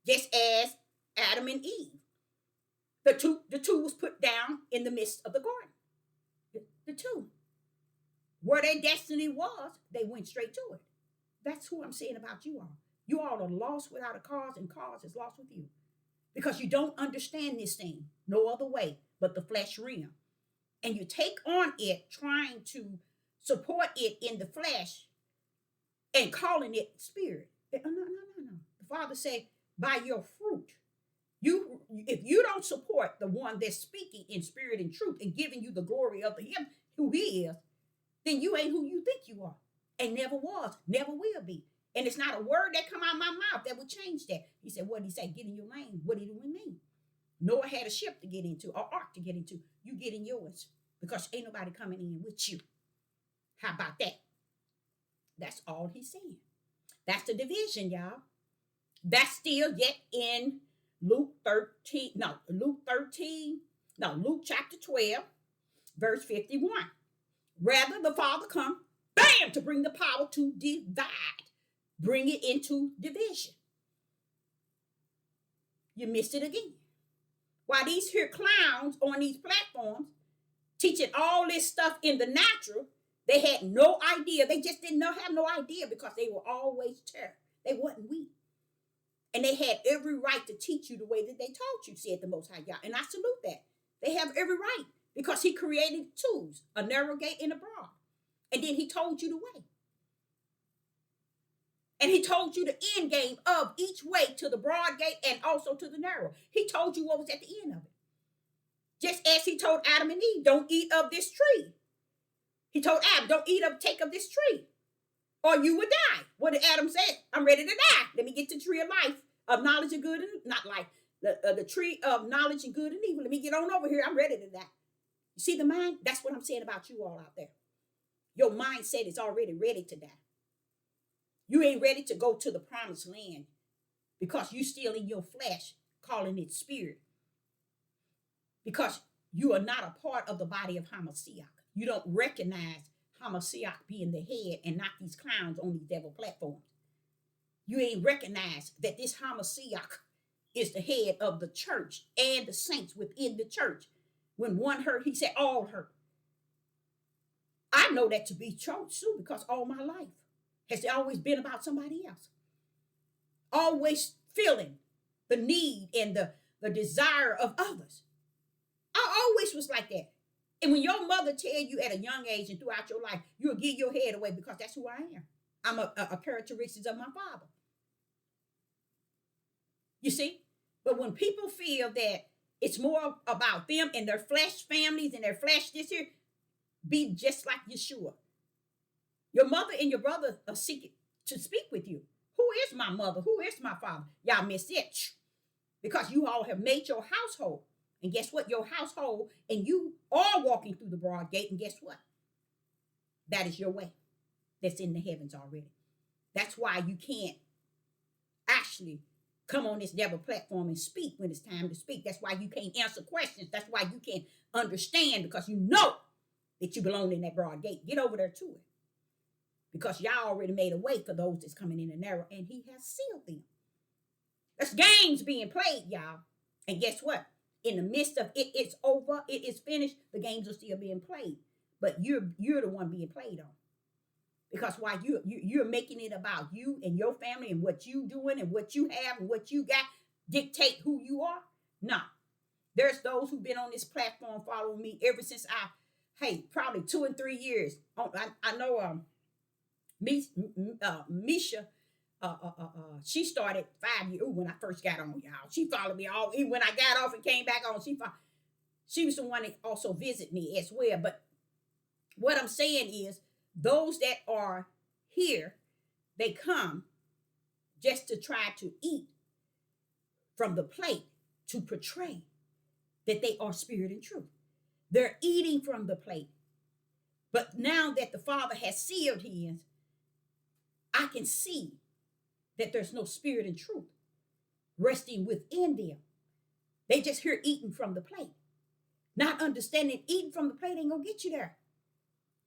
Just as Adam and Eve. The two was put down in the midst of the garden. The two. Where their destiny was, they went straight to it. That's who I'm saying about you all. You all are lost without a cause, and cause is lost with you. Because you don't understand this thing no other way but the flesh realm. And you take on it trying to support it in the flesh and calling it spirit. No. The Father said, by your fruit. If you don't support the one that's speaking in spirit and truth and giving you the glory of him who he is, then you ain't who you think you are. And never was, never will be. And it's not a word that come out of my mouth that would change that. He said, what did he say? Get in your lane. What did it mean? Noah had a ship to get into, or ark to get into. You get in yours because ain't nobody coming in with you. How about that? That's all he's saying. That's the division, y'all. That's still yet in Luke chapter 12, verse 51. Rather, the Father come, bam, to bring the power to divide. Bring it into division. You missed it again. While these here clowns on these platforms teaching all this stuff in the natural, they had no idea. They just didn't have no idea because they were always terror. They wasn't weak. And they had every right to teach you the way that they taught you, said the Most High God. And I salute that. They have every right because he created tools, a narrow gate and a broad. And then he told you the way. And he told you the end game of each way to the broad gate and also to the narrow. He told you what was at the end of it. Just as he told Adam and Eve, don't eat of this tree. He told Adam, don't take of this tree, or you would die. What did Adam say? I'm ready to die. Let me get to the tree of life, of knowledge of good and not life. The tree of knowledge and good and evil. Let me get on over here. I'm ready to die. You see the mind? That's what I'm saying about you all out there. Your mindset is already ready to die. You ain't ready to go to the promised land because you still in your flesh calling it spirit. Because you are not a part of the body of Hamashiach. You don't recognize Hamashiach being the head and not these clowns on these devil platforms. You ain't recognize that this Hamashiach is the head of the church and the saints within the church. When one hurt, he said all hurt. I know that to be true too because all my life has always been about somebody else. Always feeling the need and the desire of others. I always was like that. And when your mother tell you at a young age and throughout your life, you'll give your head away because that's who I am. I'm a characteristic of my father. You see? But when people feel that it's more about them and their flesh families and their flesh this here, be just like Yeshua. Your mother and your brother are seeking to speak with you. Who is my mother? Who is my father? Y'all miss it. Because you all have made your household. And guess what? Your household and you are walking through the broad gate. And guess what? That is your way. That's in the heavens already. That's why you can't actually come on this devil platform and speak when it's time to speak. That's why you can't answer questions. That's why you can't understand because you know that you belong in that broad gate. Get over there to it. Because y'all already made a way for those that's coming in the narrow and he has sealed them. There's games being played, y'all. And guess what? In the midst of it, it's over, it is finished, the games are still being played. But you're the one being played on. Because while you're making it about you and your family and what you doing and what you have and what you got dictate who you are. No. There's those who've been on this platform following me ever since probably 2 and 3 years. I know Misha, she started 5 years when I first got on, y'all. She followed me all. Even when I got off and came back on, she was the one that also visited me as well. But what I'm saying is, those that are here, they come just to try to eat from the plate to portray that they are spirit and truth. They're eating from the plate. But now that the Father has sealed his, I can see that there's no spirit and truth resting within them. They just hear eating from the plate, not understanding eating from the plate ain't gonna get you there.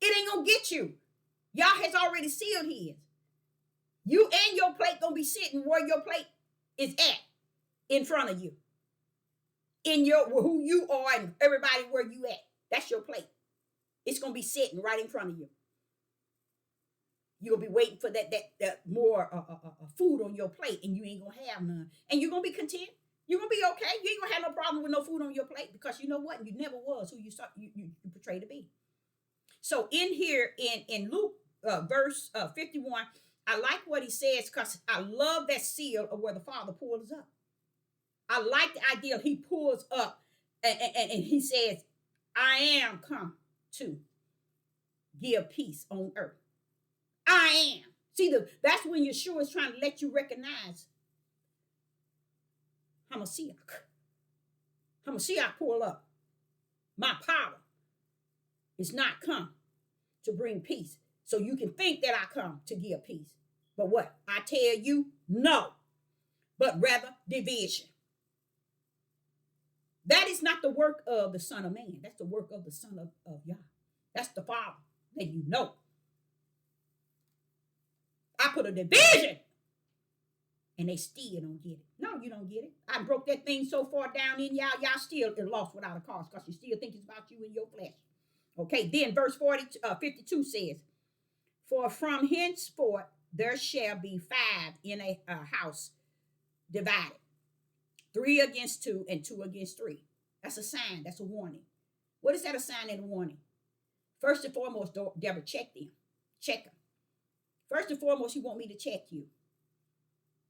It ain't gonna get you. Yah has already sealed his. You and your plate gonna be sitting where your plate is at, in front of you, in your who you are and everybody where you at. That's your plate. It's gonna be sitting right in front of you. You'll be waiting for that more food on your plate, and you ain't gonna have none, and you're gonna be content. You're gonna be okay. You ain't gonna have no problem with no food on your plate because you know what? You never was who you portray to be. So in here in Luke verse 51, I like what he says because I love that seal of where the Father pulls up. I like the idea he pulls up and he says, I am come to give peace on earth. I am. See, that's when Yeshua is trying to let you recognize Hamashiach. Hamashiach pull up. My power is not come to bring peace. So you can think that I come to give peace. But what? I tell you, no. But rather division. That is not the work of the Son of Man. That's the work of the Son of Yah. That's the Father that you know. I put a division and they still don't get it. No, you don't get it. I broke that thing so far down in y'all still lost without a cause because you still think it's about you and your flesh. Okay, then verse 52 says, for from henceforth there shall be 5 in a house divided, 3 against 2 and 2 against 3. That's a sign. That's a warning. What is that a sign and a warning? First and foremost, Deborah, check them. Check them. First and foremost, he want me to check you.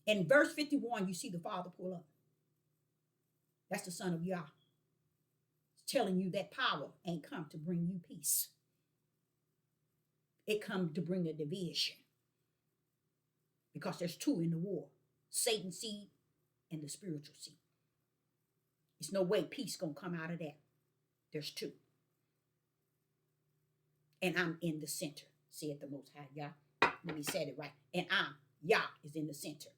In verse 51, you see the Father pull up. That's the Son of Yah. It's telling you that power ain't come to bring you peace. It come to bring a division. Because there's 2 in the war. Satan's seed and the spiritual seed. There's no way peace gonna come out of that. There's 2. And I'm in the center, said the Most High Yah. Let me say it right. And Yah is in the center.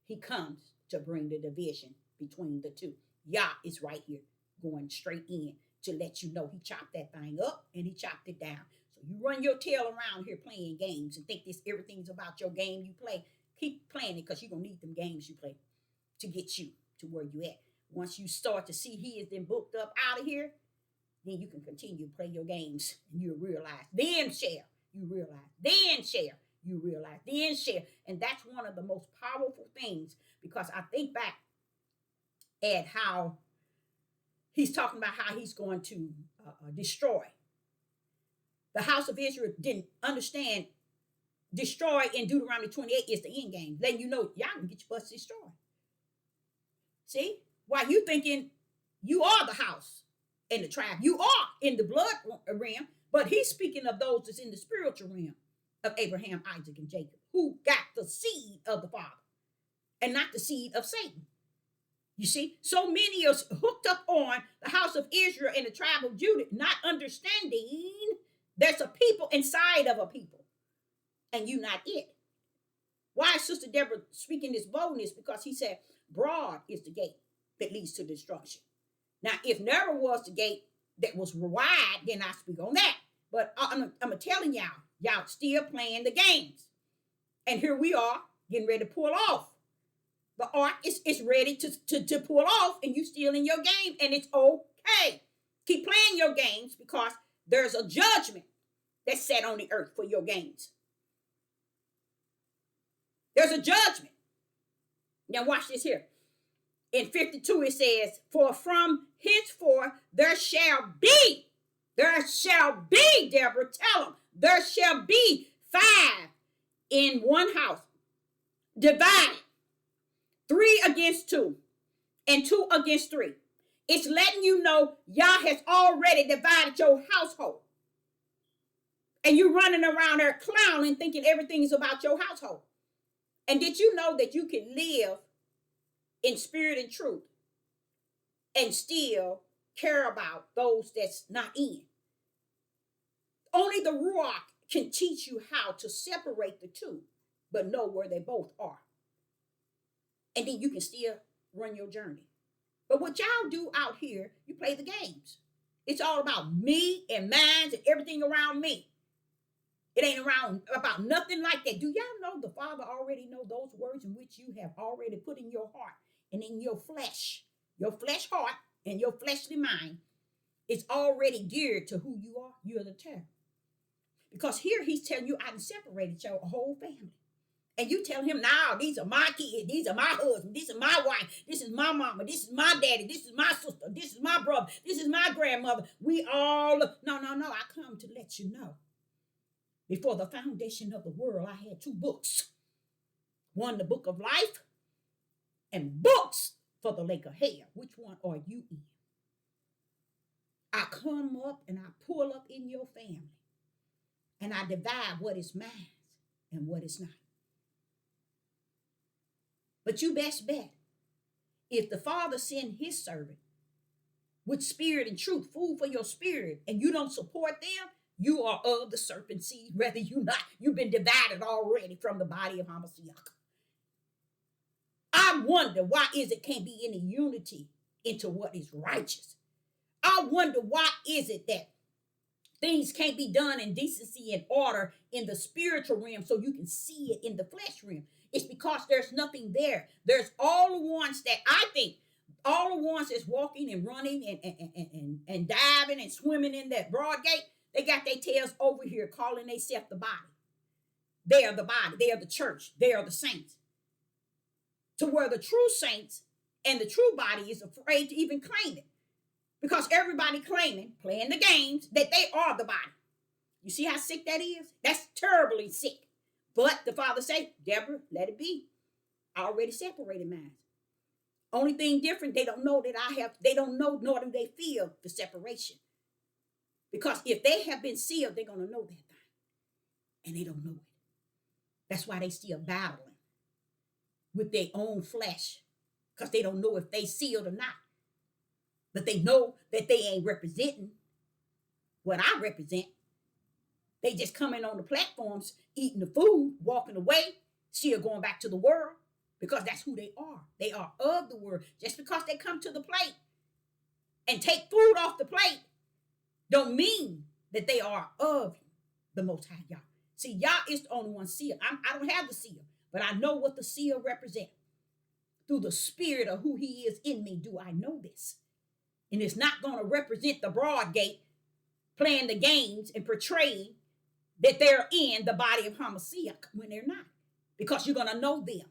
He comes to bring the division between the 2. Yah is right here, going straight in to let you know he chopped that thing up and he chopped it down. So you run your tail around here playing games and think everything's about your game you play. Keep playing it because you're going to need them games you play to get you to where you at. Once you start to see he is then booked up out of here, then you can continue to play your games and you'll realize. Then share. You realize. Then share. You realize. Then share. And that's one of the most powerful things because I think back at how he's talking about how he's going to destroy. The house of Israel didn't understand destroy in Deuteronomy 28 is the end game. Letting you know y'all can get your butts destroyed. See? While you thinking you are the house and the tribe. You are in the blood realm, but he's speaking of those that's in the spiritual realm of Abraham, Isaac, and Jacob, who got the seed of the Father and not the seed of Satan. You see, so many are hooked up on the house of Israel and the tribe of Judah, not understanding there's a people inside of a people, and you not it. Why is Sister Deborah speaking this boldness? Because he said, broad is the gate that leads to destruction. Now, if narrow was the gate that was wide, then I speak on that. But I'm telling y'all still playing the games. And here we are getting ready to pull off. The ark is ready to pull off, and you still in your game, and it's okay. Keep playing your games because there's a judgment that's set on the earth for your games. There's a judgment. Now watch this here. In 52 it says, for from henceforth there shall be, Deborah, tell them, there shall be 5 in one house, divided, 3 against 2, and 2 against 3. It's letting you know Yah has already divided your household. And you're running around there clowning, thinking everything is about your household. And did you know that you can live in spirit and truth and still care about those that's not in? Only the Ruach can teach you how to separate the two, but know where they both are. And then you can still run your journey. But what y'all do out here, you play the games. It's all about me and mine and everything around me. It ain't around about nothing like that. Do y'all know the Father already know those words in which you have already put in your heart and in your flesh heart and your fleshly mind is already geared to who you are. You're the terror. Because here he's telling you I done separated your whole family. And you tell him, now, these are my kids, these are my husband, this is my wife, this is my mama, this is my daddy, this is my sister, this is my brother, this is my grandmother. We all, no, I come to let you know. Before the foundation of the world, I had two books. One, the book of life, and books for the lake of hell. Which one are you in? I come up and I pull up in your family, and I divide what is mine and what is not. But you best bet, if the Father send his servant with spirit and truth, food for your spirit, and you don't support them, you are of the serpent seed, whether you not. You've been divided already from the body of Hamashiach. I wonder why is it can't be any unity into what is righteous. I wonder why is it that things can't be done in decency and order in the spiritual realm so you can see it in the flesh realm. It's because there's nothing there. There's all the ones that I think, all the ones that's walking and running and diving and swimming in that broad gate, they got their tails over here calling themselves the body. They are the body. They are the church. They are the saints. To where the true saints and the true body is afraid to even claim it. Because everybody claiming, playing the games, that they are the body. You see how sick that is? That's terribly sick. But the Father say, Deborah, let it be. I already separated mine. Only thing different, they don't know that they don't know, nor do they feel the separation. Because if they have been sealed, they're going to know that thing. And they don't know it. That's why they still battling with their own flesh. Because they don't know if they sealed or not. But they know that they ain't representing what I represent. They just coming on the platforms, eating the food, walking away, still going back to the world, because that's who they are. They are of the world. Just because they come to the plate and take food off the plate don't mean that they are of the Most High Yah. See, Yah is the only one seal. I don't have the seal, but I know what the seal represents. Through the spirit of who he is in me, do I know this? And it's not going to represent the broad gate playing the games and portraying that they're in the body of Hamashiach when they're not. Because you're going to know them.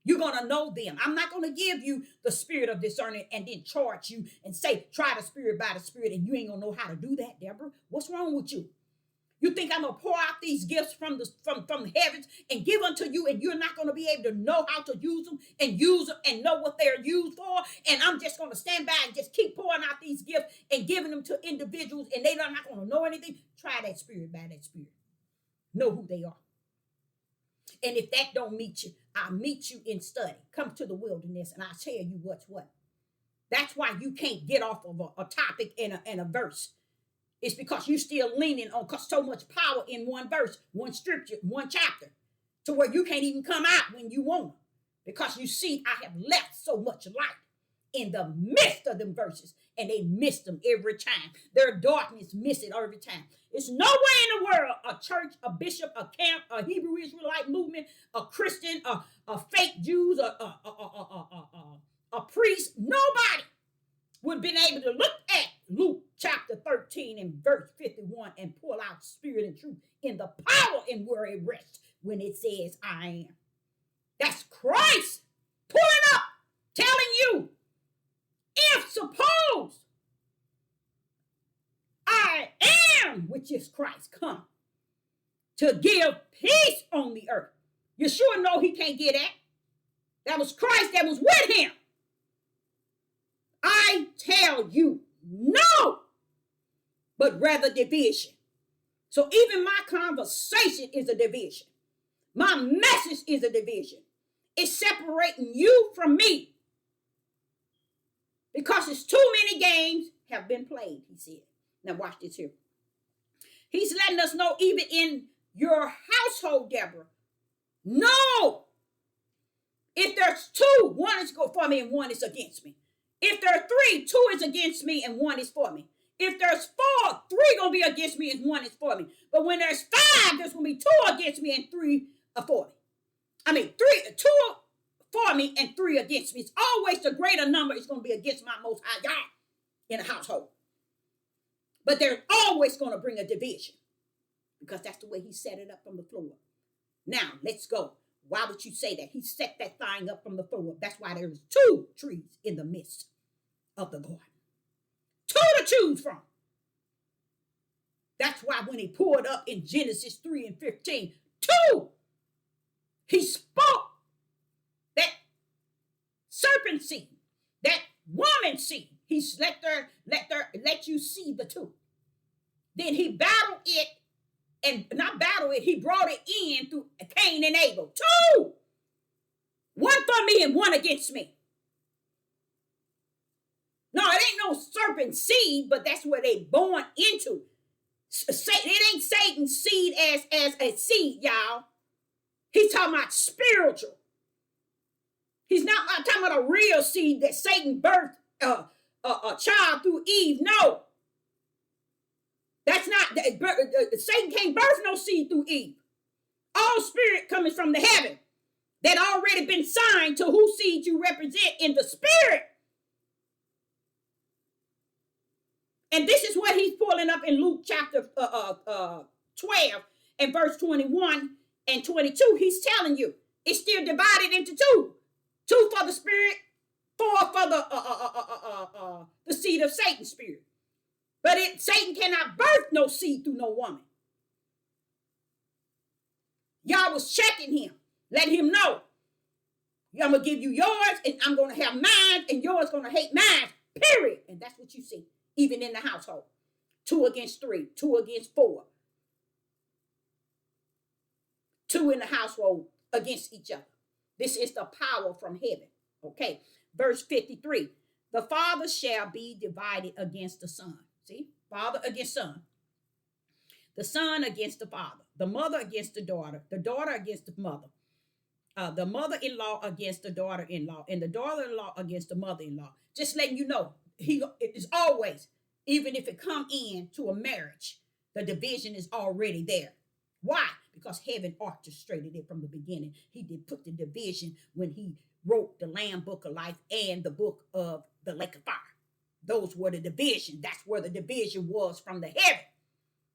You're going to know them. I'm not going to give you the spirit of discernment and then charge you and say, try the spirit by the spirit, and you ain't going to know how to do that, Deborah. What's wrong with you? You think I'm going to pour out these gifts from the heavens and give unto you, and you're not going to be able to know how to use them and know what they're used for, and I'm just going to stand by and just keep pouring out these gifts and giving them to individuals, and they're not going to know anything? Try that spirit by that spirit. Know who they are. And if that don't meet you, I'll meet you in study. Come to the wilderness, and I'll tell you what's what. That's why you can't get off of a topic and a verse. It's because you're still leaning on so much power in one verse, one scripture, one chapter, to where you can't even come out when you want to. Because you see, I have left so much light in the midst of them verses, and they miss them every time. Their darkness miss it every time. It's nowhere in the world a church, a bishop, a camp, a Hebrew Israelite movement, a Christian, a fake Jews, a priest. Nobody would have been able to look at Luke chapter 13 and verse 51 and pull out spirit and truth in the power and where it rests when it says, I am. That's Christ pulling up, telling you, if suppose I am, which is Christ, come to give peace on the earth. You sure know he can't get that. That was Christ that was with him. I tell you, no, but rather division. So even my conversation is a division. My message is a division. It's separating you from me. Because it's too many games have been played, he said. Now watch this here. He's letting us know even in your household, Deborah. No. If there's two, one is for me and one is against me. If there are three, two is against me and one is for me. If there's four, three gonna be against me and one is for me. But when there's five, there's gonna be two against me and three are for me. I mean, two for me and three against me. It's always the greater number is gonna be against my most high God in a household. But they're always gonna bring a division because that's the way he set it up from the floor. Now, let's go. Why would you say that? He set that thing up from the floor. That's why there's two trees in the midst of the garden. Two to choose from. That's why when he poured up in Genesis 3 and 15, two, he spoke that serpent seed, that woman seed. He's let you see the two. Then he battled it, and not battled it, he brought it in through Cain and Abel. Two! One for me and one against me. No, it ain't no serpent seed, but that's where they born into. It ain't Satan's seed as a seed, y'all. He's talking about spiritual. He's not talking about a real seed that Satan birthed a child through Eve. No. That's not, Satan can't birth no seed through Eve. All spirit coming from the heaven that already been signed to whose seed you represent in the spirit. And this is what he's pulling up in Luke chapter 12 and verse 21 and 22. He's telling you it's still divided into two. Two for the spirit, four for the seed of Satan's spirit. But Satan cannot birth no seed through no woman. Y'all was checking him, letting him know, I'm going to give you yours, and I'm going to have mine, and yours going to hate mine, period. And that's what you see, even in the household. 2 against 3, 2 against 4. 2 in the household against each other. This is the power from heaven. Okay, verse 53. The father shall be divided against the son. See, father against son. The son against the father. The mother against the daughter against the mother. The mother-in-law against the daughter-in-law, and the daughter-in-law against the mother-in-law. Just letting you know, it is always, even if it come in to a marriage, the division is already there. Why? Because heaven orchestrated it from the beginning. He did put the division when he wrote the Lamb Book of Life and the book of the Lake of Fire. Those were the division. That's where the division was from the heaven.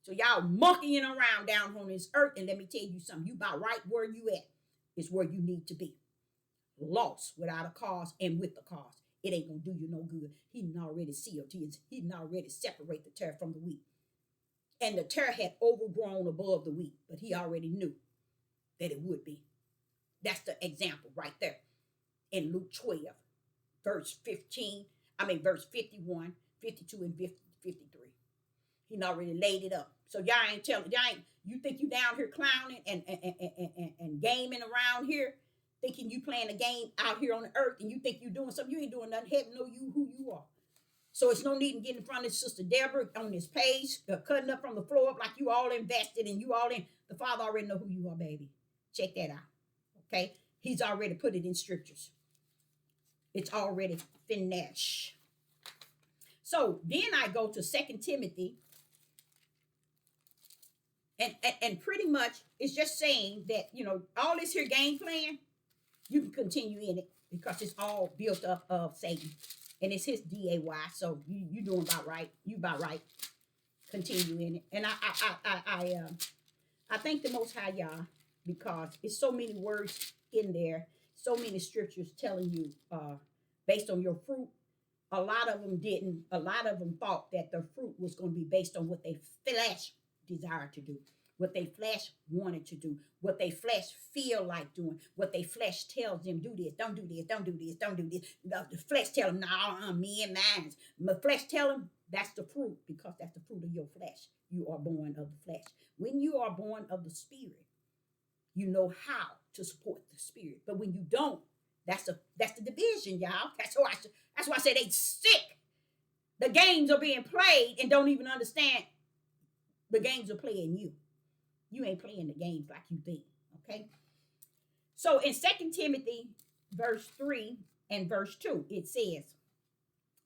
So y'all monkeying around down on this earth, and let me tell you something. You about right where you at is where you need to be. Lost without a cause and with the cause. It ain't gonna do you no good. He didn't already sealed. He didn't already separate the tare from the wheat. And the tare had overgrown above the wheat, but he already knew that it would be. That's the example right there in Luke 12, verse 51, 52, and 53. He already laid it up. So you think you down here clowning and gaming around here, thinking you playing a game out here on the earth, and you think you doing something. You ain't doing nothing. Heaven know you who you are. So it's no need in getting in front of Sister Deborah on this page, cutting up from the floor up like you all invested and you all in. The Father already know who you are, baby. Check that out. Okay? He's already put it in scriptures. It's already finished. So then I go to 2 Timothy. And pretty much it's just saying that, all this here game plan, you can continue in it because it's all built up of Satan. And it's his DAY. So you doing about right. You about right. Continue in it. And I thank the Most High, y'all, because it's so many words in there, so many scriptures telling you based on your fruit. A lot of them didn't. A lot of them thought that the fruit was going to be based on what they flesh desired to do, what they flesh wanted to do, what they flesh feel like doing, what they flesh tells them, do this, don't do this, don't do this, don't do this. The flesh tell them, no, me and mine. The flesh tell them that's the fruit because that's the fruit of your flesh. You are born of the flesh. When you are born of the spirit, you know how to support the spirit. But when you don't, that's the division, y'all. That's why I say they sick. The games are being played and don't even understand the games are playing you. You ain't playing the games like you think, okay? So in 2 Timothy verse 3 and verse 2, it says,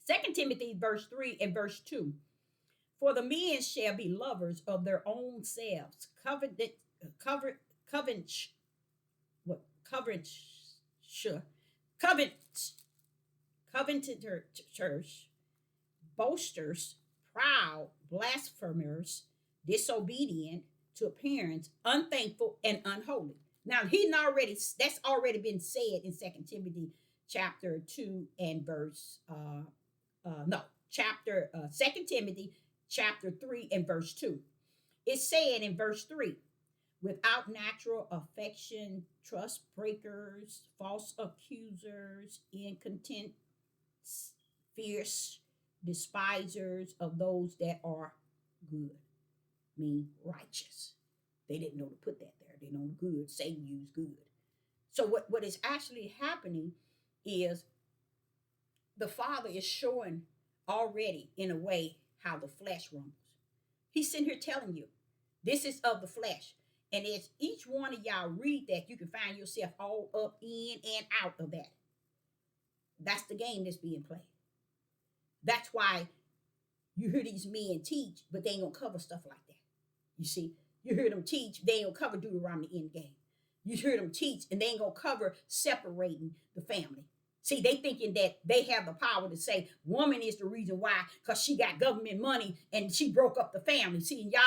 Second Timothy verse 3 and verse 2. For the men shall be lovers of their own selves, covet, covet, what covet, covet, covetous, boasters, proud, blasphemers, disobedient to parents, unthankful, and unholy. Now that's already been said in Second Timothy chapter 2 and verse no chapter 2 Timothy chapter 3 and verse 2. It's saying in verse 3, without natural affection, trust breakers, false accusers, incontent, fierce, despisers of those that are good, mean righteous. They didn't know to put that there. They know good. Satan used good. So what is actually happening is the Father is showing already in a way how the flesh rumbles. He's sitting here telling you, this is of the flesh. And as each one of y'all read that, you can find yourself all up in and out of that. That's the game that's being played. That's why you hear these men teach, but they ain't gonna cover stuff like that. You see, you hear them teach, they ain't gonna cover Deuteronomy end game. You hear them teach, and they ain't gonna cover separating the family. See, they thinking that they have the power to say woman is the reason why, because she got government money and she broke up the family. See, and y'all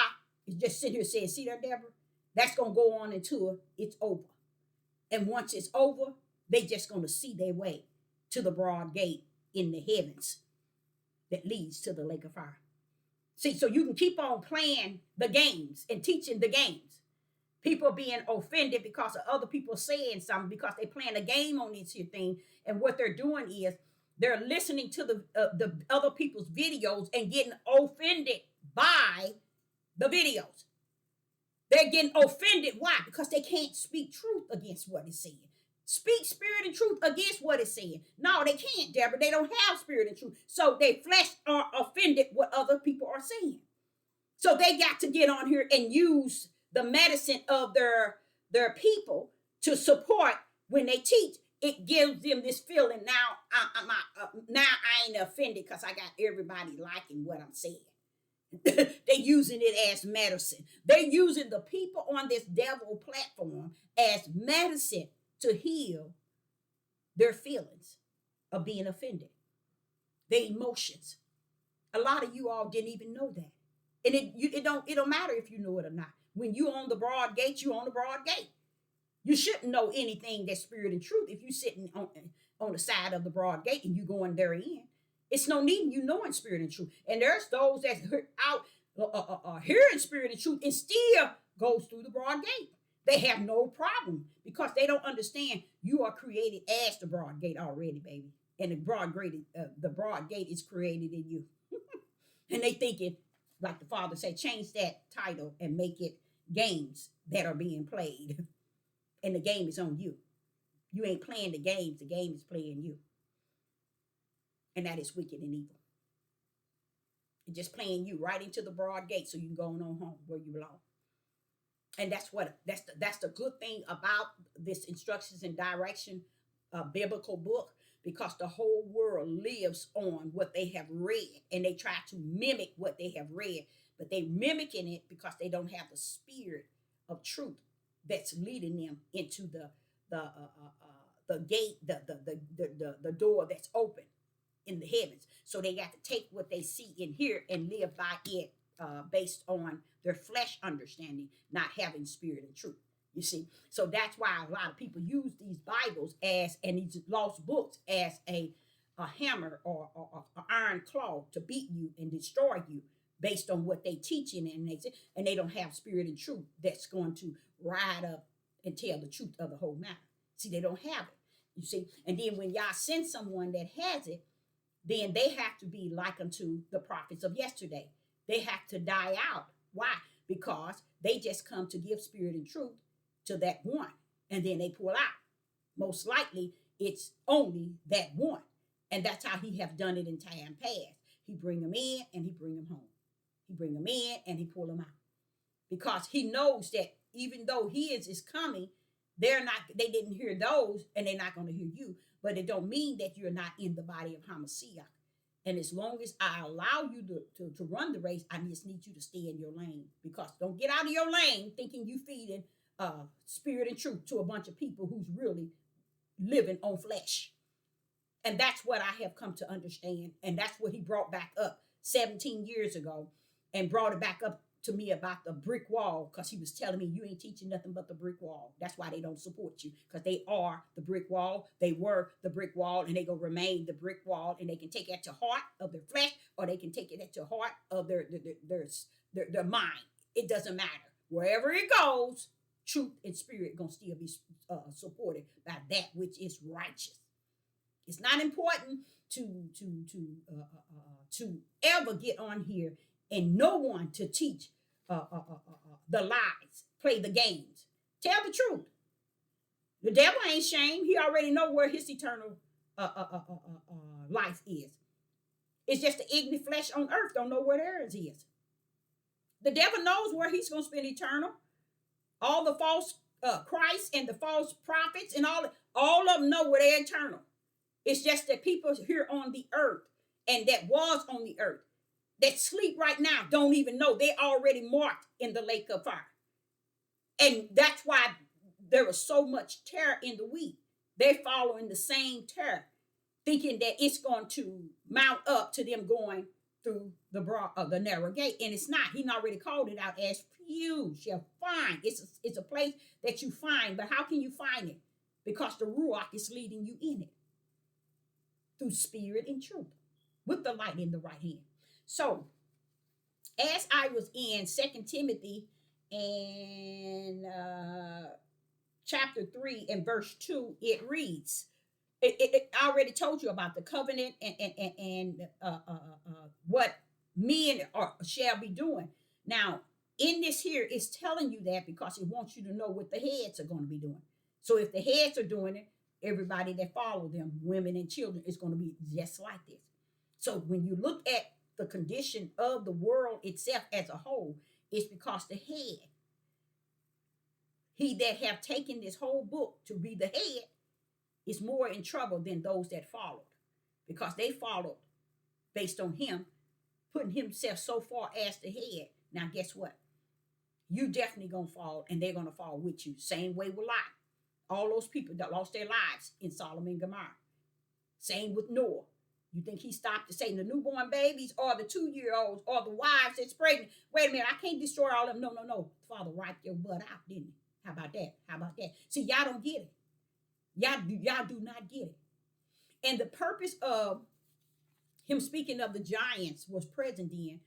is just sitting here saying, see that, Deborah? That's gonna go on until it's over. And once it's over, they just gonna see their way to the broad gate in the heavens that leads to the lake of fire. See, so you can keep on playing the games and teaching the games. People being offended because of other people saying something because they playing a game on this here thing. And what they're doing is they're listening to the other people's videos and getting offended by the videos. They're getting offended. Why? Because they can't speak truth against what is said. Speak spirit and truth against what is said. No, they can't, Deborah. They don't have spirit and truth. So their flesh are offended what other people are saying. So they got to get on here and use the medicine of their people to support when they teach. It gives them this feeling now I ain't offended because I got everybody liking what I'm saying. They're using it as medicine. They're using the people on this devil platform as medicine to heal their feelings of being offended, their emotions. A lot of you all didn't even know that. And it don't matter if you know it or not. When you on the broad gate, you on the broad gate. You shouldn't know anything that's spirit and truth if you sitting on the side of the broad gate and you going therein. It's no need in you knowing spirit and truth. And there's those that out hearing spirit and truth and still goes through the broad gate. They have no problem because they don't understand you are created as the broad gate already, baby. And the broad gate is created in you. And they thinking, like the Father said, change that title and make it games that are being played. And the game is on you. You ain't playing the games. The game is playing you. And that is wicked and evil. It's just playing you right into the broad gate so you can go on home where you belong. And that's the good thing about this instructions and direction biblical book, because the whole world lives on what they have read and they try to mimic what they have read, but they mimicking it because they don't have the spirit of truth that's leading them into the gate, the door that's open in the heavens. So they got to take what they see in here and live by it based on their flesh understanding, not having spirit and truth. You see, so that's why a lot of people use these Bibles and these lost books as a hammer or an iron claw to beat you and destroy you based on what they teaching, and they don't have spirit and truth that's going to ride up and tell the truth of the whole matter. See, they don't have it. You see, and then when y'all send someone that has it, then they have to be like unto the prophets of yesterday. They have to die out. Why? Because they just come to give spirit and truth to that one, and then they pull out. Most likely, it's only that one, and that's how he have done it in time past. He bring them in and he bring them home. He bring them in and he pull them out, because he knows that even though his is coming, they didn't hear those, and they're not going to hear you. But it don't mean that you're not in the body of Hamashiach, And as long as I allow you to run the race, I just need you to stay in your lane. Because don't get out of your lane thinking you feeding spirit and truth to a bunch of people who's really living on flesh. And that's what I have come to understand. And that's what he brought back up 17 years ago and brought it back up to me about the brick wall, because he was telling me you ain't teaching nothing but the brick wall. That's why they don't support you, because they are the brick wall. They were the brick wall, and they gonna remain the brick wall. And they can take it to heart of their flesh, or they can take it to heart of their mind. It doesn't matter. Wherever it goes, truth and spirit gonna still be supported by that which is righteous. It's not important to ever get on here and no one to teach the lies, play the games. Tell the truth. The devil ain't shame. He already know where his eternal life is. It's just the ignorant flesh on earth don't know where theirs is. The devil knows where he's going to spend eternal. All the false Christ and the false prophets and all of them know where they're eternal. It's just that people here on the earth and that was on the earth that sleep right now don't even know they already marked in the lake of fire. And that's why there was so much terror in the weak. They're following the same terror, thinking that it's going to mount up to them going through the narrow gate. And it's not. He already called it out as few shall find. It's a place that you find. But how can you find it? Because the Ruach is leading you in it through spirit and truth with the light in the right hand. So, as I was in 2 Timothy and chapter 3 and verse 2, it reads, I already told you about the covenant and what men shall be doing. Now, in this here, it's telling you that because it wants you to know what the heads are going to be doing. So if the heads are doing it, everybody that follow them, women and children, is going to be just like this. So when you look at the condition of the world itself as a whole, it's because the head, he that have taken this whole book to be the head, is more in trouble than those that followed, because they followed based on him putting himself so far as the head. Now guess what? You definitely gonna fall, and they're gonna fall with you. Same way with Lot. All those people that lost their lives in Sodom and Gomorrah. Same with Noah. You think he stopped to say the newborn babies or the 2-year-olds or the wives that's pregnant? Wait a minute, I can't destroy all of them. No. Father wiped your butt out, didn't he? How about that? See, y'all don't get it. Y'all do not get it. And the purpose of him speaking of the giants was present in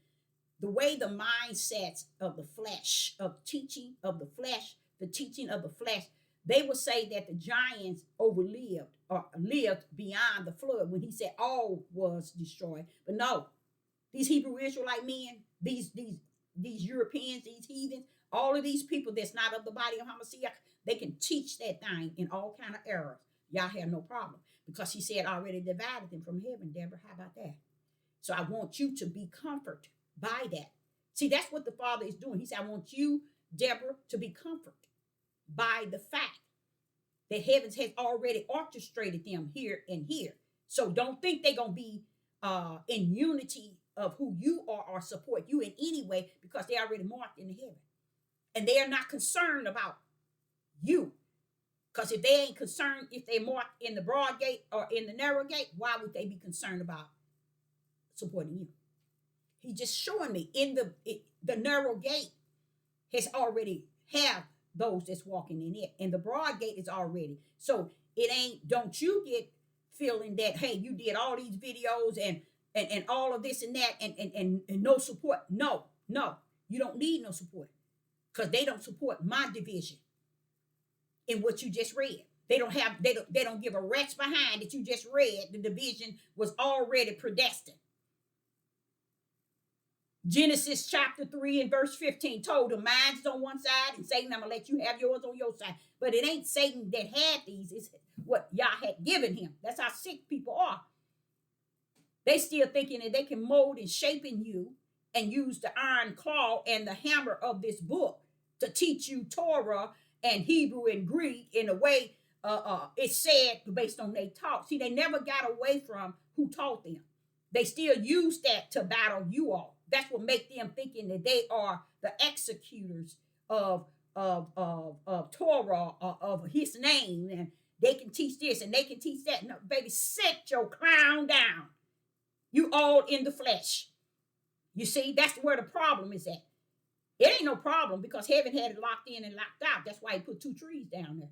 the way the mindsets of the flesh, of teaching of the flesh, the teaching of the flesh, they would say that the giants overlived or lived beyond the flood when he said all was destroyed. But no, these Hebrew Israelite men, these Europeans, these heathens, all of these people that's not of the body of Hamashiach, they can teach that thing in all kind of errors. Y'all have no problem, because he said already divided them from heaven. Deborah, how about that? So I want you to be comforted by that. See, that's what the Father is doing. He said, I want you, Deborah, to be comforted by the fact that heavens has already orchestrated them here and here. So don't think they're going to be in unity of who you are or support you in any way, because they already marked in the heaven. And they are not concerned about you. Because if they ain't concerned, if they marked in the broad gate or in the narrow gate, why would they be concerned about supporting you? He's just showing me in the narrow gate has already have those that's walking in it, and the broad gate is already. So it ain't. Don't you get feeling that, hey, you did all these videos and all of this and that and no support. No, you don't need no support, because they don't support my division in what you just read. They don't give a rat's behind that you just read. The division was already predestined. Genesis chapter 3 and verse 15 told him, mine's on one side, and Satan, I'm going to let you have yours on your side. But it ain't Satan that had these. It's what Yah had given him. That's how sick people are. They still thinking that they can mold and shape in you and use the iron claw and the hammer of this book to teach you Torah and Hebrew and Greek in a way it's said based on their talk. See, they never got away from who taught them. They still use that to battle you all. That's what make them thinking that they are the executors of Torah, of his name, and they can teach this and they can teach that. No, baby, sit your clown down. You all in the flesh. You see, that's where the problem is at. It ain't no problem because heaven had it locked in and locked out. That's why he put two trees down there.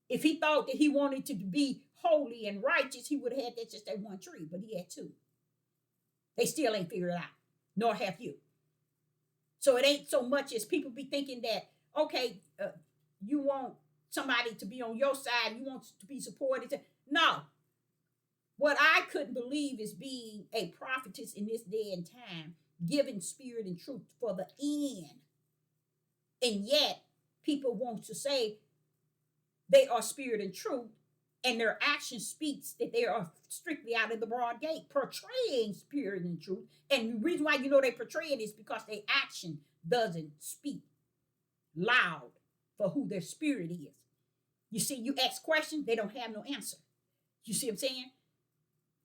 If he thought that he wanted to be holy and righteous, he would have had that just that one tree, but he had two. They still ain't figured it out, nor have you. So it ain't so much as people be thinking that, okay, you want somebody to be on your side, you want to be supported. No. What I couldn't believe is being a prophetess in this day and time, giving spirit and truth for the end. And yet, people want to say they are spirit and truth, and their action speaks that they are strictly out of the broad gate, portraying spirit and truth. And the reason why you know they portray it is because their action doesn't speak loud for who their spirit is. You see, you ask questions, they don't have no answer. You see what I'm saying?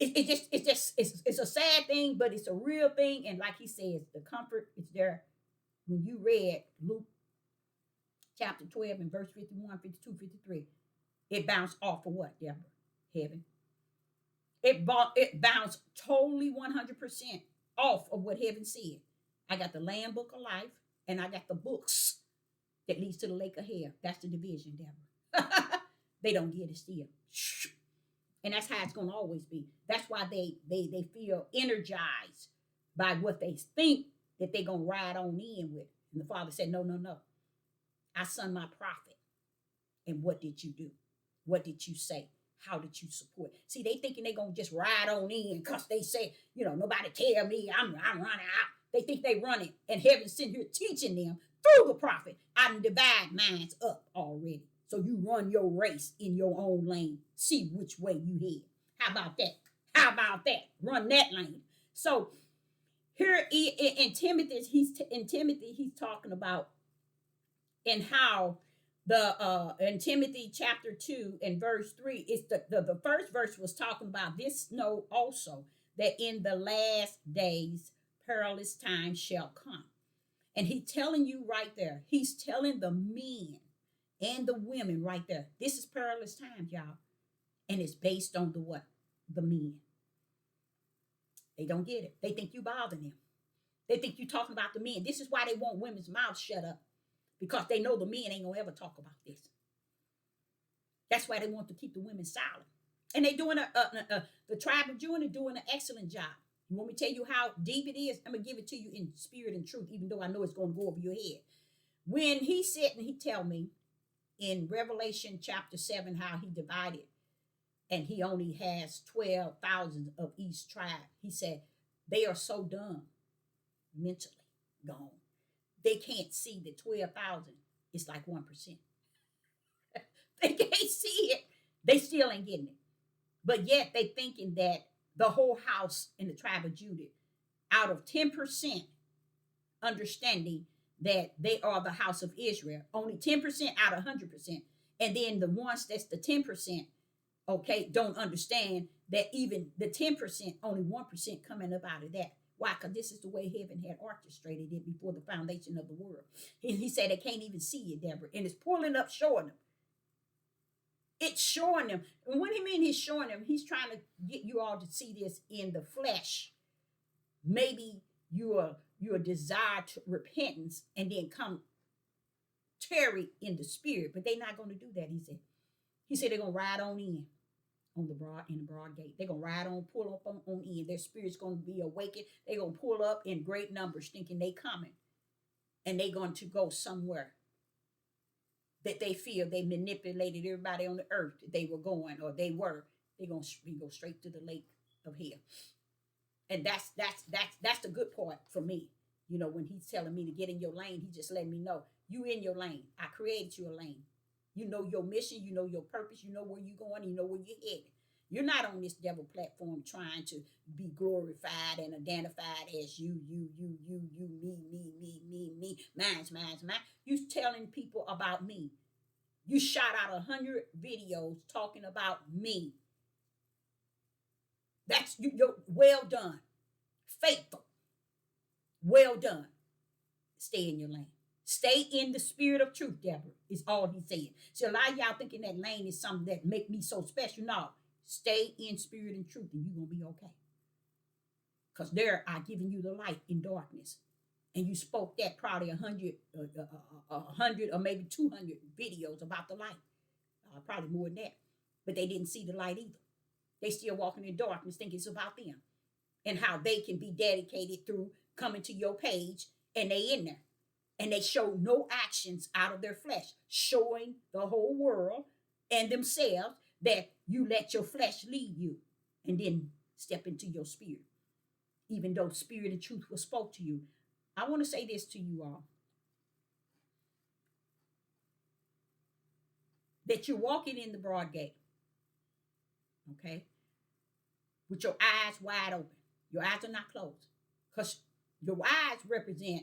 It's a sad thing, but it's a real thing. And like he says, the comfort is there. When you read Luke chapter 12 and verse 51, 52, 53, it bounced off of what, Deborah? Heaven. It bounced totally 100% off of what heaven said. I got the Lamb Book of Life, and I got the books that leads to the lake of hell. That's the division, Deborah. They don't get it still. And that's how it's going to always be. That's why they feel energized by what they think that they're going to ride on in with. And the Father said, no, no, no. I sent my prophet. And what did you do? What did you say? How did you support? See, they thinking they're going to just ride on in because they say, nobody tell me I'm running out. They think they run it. And heaven's sitting here teaching them through the prophet. I done divide minds up already. So you run your race in your own lane. See which way you head. How about that? How about that? Run that lane. So here in Timothy, he's talking about and how in Timothy chapter 2 and verse 3, it's the first verse was talking about this. Know also that in the last days perilous times shall come. And he's telling you right there. He's telling the men and the women right there. This is perilous times, y'all. And it's based on the what? The men. They don't get it. They think you bothering them. They think you talking about the men. This is why they want women's mouths shut up. Because they know the men ain't gonna ever talk about this. That's why they want to keep the women silent. And they doing the tribe of Judah doing an excellent job. You want me to tell you how deep it is? I'm gonna give it to you in spirit and truth, even though I know it's gonna go over your head. When he said, and he tell me in Revelation chapter 7 how he divided, and he only has 12,000 of each tribe. He said they are so dumb, mentally gone. They can't see that 12,000 is like 1%. They can't see it. They still ain't getting it. But yet they thinking that the whole house in the tribe of Judah, out of 10% understanding that they are the house of Israel, only 10% out of 100%. And then the ones that's the 10%, okay, don't understand that even the 10%, only 1% coming up out of that. Why? Because this is the way heaven had orchestrated it before the foundation of the world. He said they can't even see it, Deborah. And it's pulling up, showing them. It's showing them. And when he mean he's showing them, he's trying to get you all to see this in the flesh. Maybe your desire to repentance and then come tarry in the spirit. But they're not going to do that, he said. He said they're going to ride on in. In the broad gate. They're gonna ride on, pull up on in. Their spirit's gonna be awakened. They're gonna pull up in great numbers, thinking they coming. And they're going to go somewhere that they feel they manipulated everybody on the earth that they were going or they were. They're gonna go straight to the lake of hell. And that's the good part for me. When he's telling me to get in your lane, he just letting me know you in your lane. I created you a lane. You know your mission, you know your purpose, you know where you're going, you know where you're headed. You're not on this devil platform trying to be glorified and identified as you, me, mine's. You telling people about me. You shot out 100 videos talking about me. That's you're well done, faithful, well done. Stay in your lane. Stay in the spirit of truth, Deborah, is all he's saying. So a lot of y'all thinking that lane is something that make me so special. No, stay in spirit and truth and you're going to be okay. Because there I giving you the light in darkness. And you spoke that probably 100 or maybe 200 videos about the light. Probably more than that. But they didn't see the light either. They still walking in darkness thinking it's about them. And how they can be dedicated through coming to your page and they in there. And they show no actions out of their flesh, showing the whole world and themselves that you let your flesh lead you and then step into your spirit. Even though spirit and truth was spoke to you. I want to say this to you all. That you're walking in the broad gate. Okay? With your eyes wide open. Your eyes are not closed. Because your eyes represent,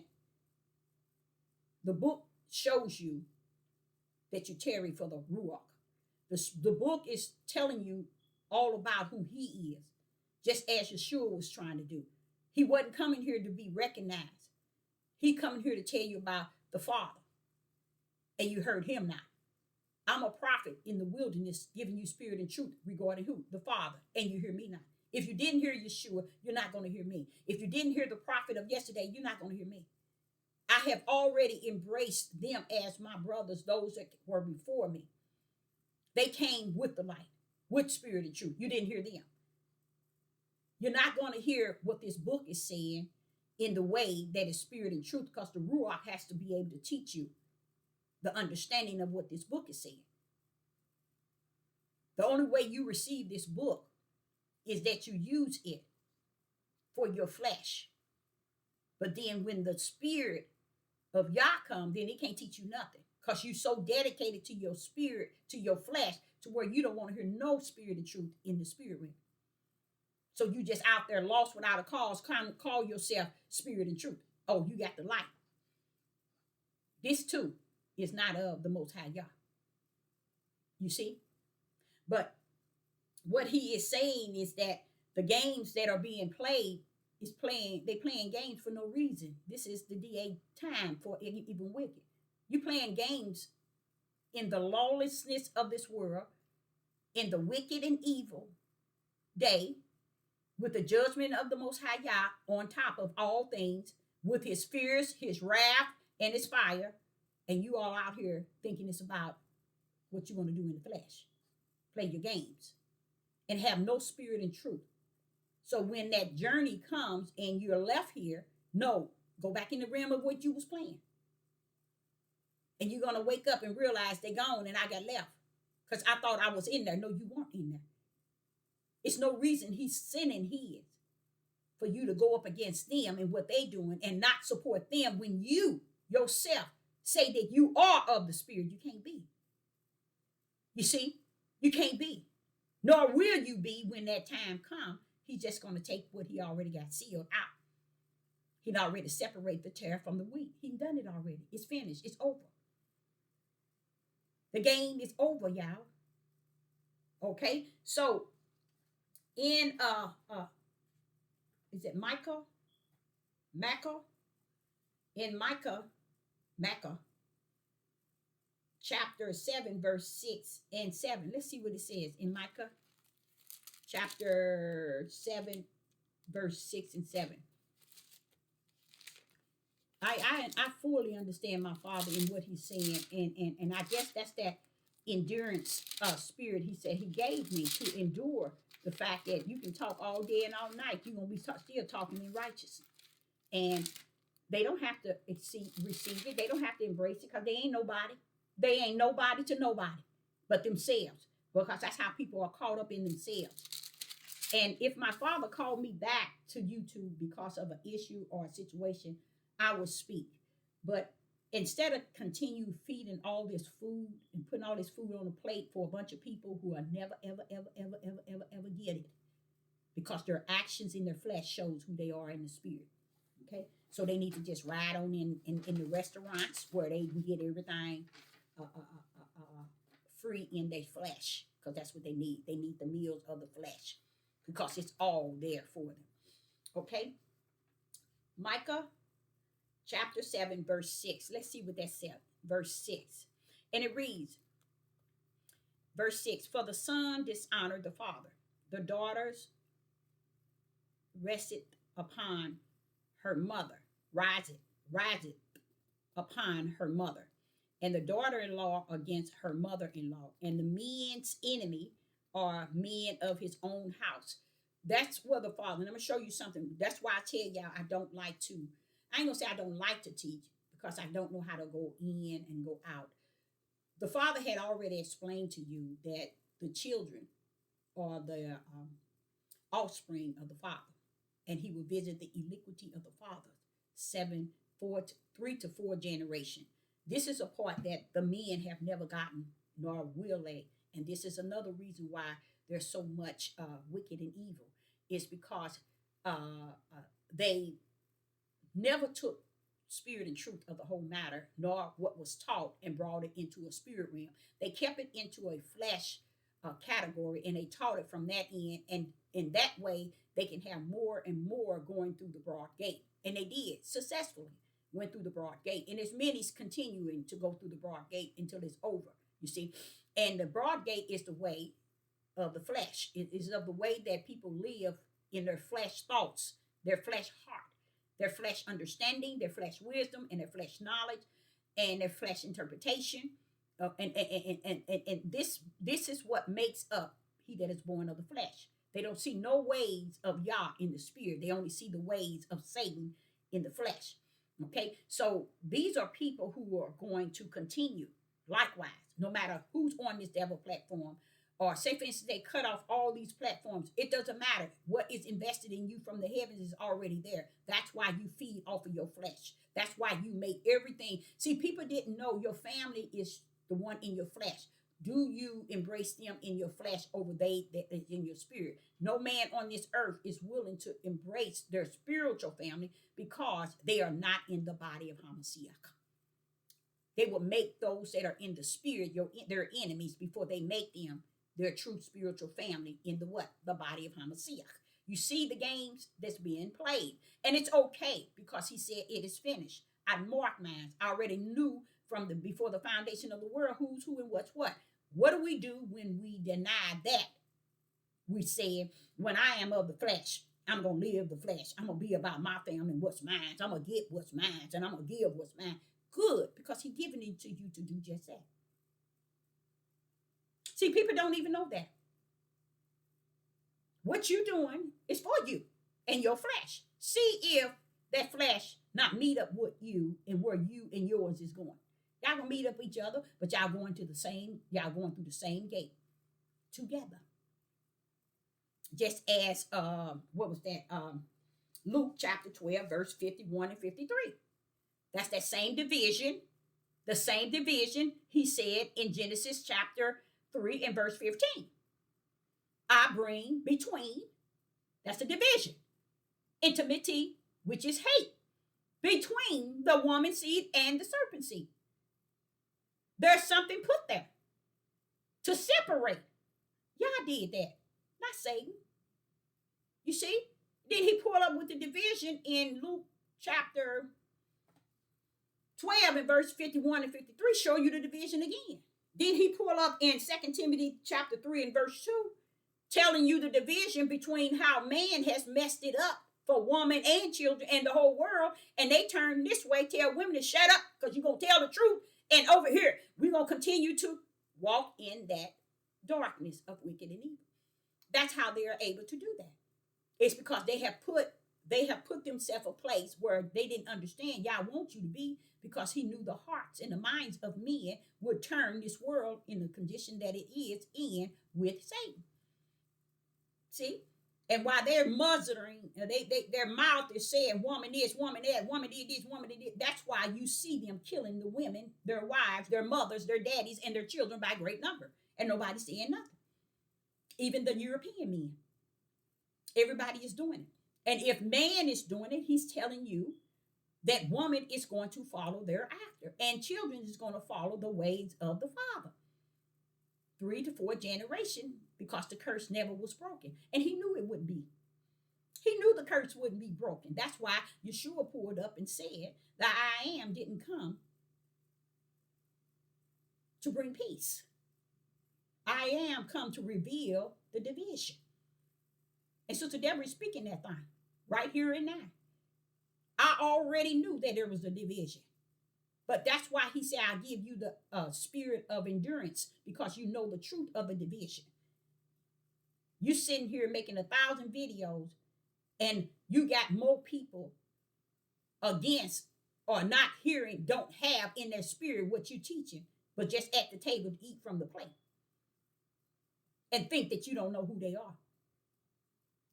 the book shows you that you tarry for the Ruach. The book is telling you all about who he is. Just as Yeshua was trying to do. He wasn't coming here to be recognized. He coming here to tell you about the Father. And you heard him not. I'm a prophet in the wilderness giving you spirit and truth regarding who? The Father. And you hear me not. If you didn't hear Yeshua, you're not going to hear me. If you didn't hear the prophet of yesterday, you're not going to hear me. I have already embraced them as my brothers, those that were before me. They came with the light, with spirit and truth. You didn't hear them. You're not going to hear what this book is saying in the way that is spirit and truth, because the Ruach has to be able to teach you the understanding of what this book is saying. The only way you receive this book is that you use it for your flesh. But then when the spirit of Yah comes, then it can't teach you nothing, because you're so dedicated to your spirit, to your flesh, to where you don't want to hear no spirit and truth in the spirit realm. So you just out there lost without a cause, call yourself spirit and truth. Oh, you got the light. This too is not of the Most High Yah. You see? But what he is saying is that the games that are being played they playing games for no reason. This is the DA time for even wicked. You playing games in the lawlessness of this world, in the wicked and evil day, with the judgment of the Most High Yah on top of all things, with his fears, his wrath, and his fire, and you all out here thinking it's about what you want to do in the flesh. Play your games and have no spirit and truth. So when that journey comes and you're left here, no, go back in the realm of what you was playing. And you're going to wake up and realize they're gone and I got left. Because I thought I was in there. No, you weren't in there. It's no reason he's sending his for you to go up against them and what they doing and not support them when you yourself say that you are of the spirit. You can't be. You see? You can't be. Nor will you be when that time comes. He's just going to take what he already got sealed out. He'd already separate the tare from the wheat. He's done it already. It's finished. It's over. The game is over, y'all. Okay? So, in is it Micah? In Micah, chapter 7, verse 6 and 7. Let's see what it says in Micah, chapter 7, verse 6 and 7. I fully understand my father in what he's saying, and I guess that's that endurance spirit he said he gave me to endure the fact that you can talk all day and all night. You're going to be still talking in righteousness. And they don't have to receive it. They don't have to embrace it, because they ain't nobody. They ain't nobody to nobody but themselves, because that's how people are caught up in themselves. And if my father called me back to YouTube because of an issue or a situation, I would speak. But instead of continue feeding all this food and putting all this food on a plate for a bunch of people who are never, ever, ever, ever, ever, ever, ever get it, because their actions in their flesh shows who they are in the spirit. Okay? So they need to just ride on in the restaurants where they can get everything free in their flesh, because that's what they need. They need the meals of the flesh. because it's all there for them. Okay? Micah chapter 7, verse 6. Let's see what that said. Verse 6. And it reads, verse 6, for the son dishonored the father, the daughters rested upon her mother, riseth upon her mother, and the daughter-in-law against her mother-in-law, and the men's enemy are men of his own house. That's where the father, and I'm gonna show you something. That's why I tell y'all I ain't gonna say I don't like to teach because I don't know how to go in and go out. The father had already explained to you that the children are the offspring of the father, and he will visit the iniquity of the father 3 to 4 generation. This is a part that the men have never gotten, nor will they. And this is another reason why there's so much wicked and evil, is because they never took spirit and truth of the whole matter, nor what was taught, and brought it into a spirit realm. They kept it into a flesh category, and they taught it from that end. And in that way, they can have more and more going through the broad gate. And they did successfully went through the broad gate. And as many's continuing to go through the broad gate until it's over, you see. And the broad gate is the way of the flesh. It is of the way that people live in their flesh thoughts, their flesh heart, their flesh understanding, their flesh wisdom, and their flesh knowledge, and their flesh interpretation. And this is what makes up he that is born of the flesh. They don't see no ways of Yah in the spirit. They only see the ways of Satan in the flesh. Okay, so these are people who are going to continue likewise, no matter who's on this devil platform. Or say, for instance, they cut off all these platforms. It doesn't matter. What is invested in you from the heavens is already there. That's why you feed off of your flesh. That's why you make everything. See, people didn't know your family is the one in your flesh. Do you embrace them in your flesh over they that is in your spirit? No man on this earth is willing to embrace their spiritual family because they are not in the body of Hamashiach. They will make those that are in the spirit their enemies before they make them their true spiritual family in the what? The body of Hamashiach. You see the games that's being played. And it's okay because he said it is finished. I marked mine. I already knew from the before the foundation of the world who's who and what's what. What do we do when we deny that? We said, when I am of the flesh, I'm going to live the flesh. I'm going to be about my family and what's mine. I'm going to get what's mine and I'm going to give what's mine. Good, because he's giving it to you to do just that. See, people don't even know that. What you're doing is for you and your flesh. See if that flesh not meet up with you and where you and yours is going. Y'all gonna meet up each other, but y'all going through the same gate together. Just as what was that? Luke chapter 12, verse 51 and 53. That's that same division. The same division he said in Genesis chapter 3 and verse 15. I bring between, that's the division, enmity, which is hate, between the woman seed and the serpent seed. There's something put there to separate. Y'all did that, not Satan. You see? Then he pulled up with the division in Luke chapter 12 and verse 51 and 53, show you the division again. Then he pulled up in 2 Timothy chapter 3 and verse 2, telling you the division between how man has messed it up for woman and children and the whole world. And they turn this way, tell women to shut up because you're going to tell the truth. And over here, we're going to continue to walk in that darkness of wicked and evil. That's how they are able to do that. It's because they have put themselves a place where they didn't understand Yah wants you to be, because he knew the hearts and the minds of men would turn this world in the condition that it is in with Satan. See? And while they're muttering, their mouth is saying, woman this, woman that, woman did this, woman did that. That's why you see them killing the women, their wives, their mothers, their daddies, and their children by great number. And nobody's saying nothing. Even the European men. Everybody is doing it. And if man is doing it, he's telling you that woman is going to follow thereafter. And children is going to follow the ways of the father. 3 to 4 generation because the curse never was broken. And he knew it wouldn't be. He knew the curse wouldn't be broken. That's why Yeshua pulled up and said that I am didn't come to bring peace. I am come to reveal the division. And Sister Deborah is speaking that thing right here and now. I already knew that there was a division. But that's why he said, I give you the spirit of endurance, because you know the truth of the division. You sitting here making 1,000 videos and you got more people against or not hearing, don't have in their spirit what you're teaching, but just at the table to eat from the plate and think that you don't know who they are.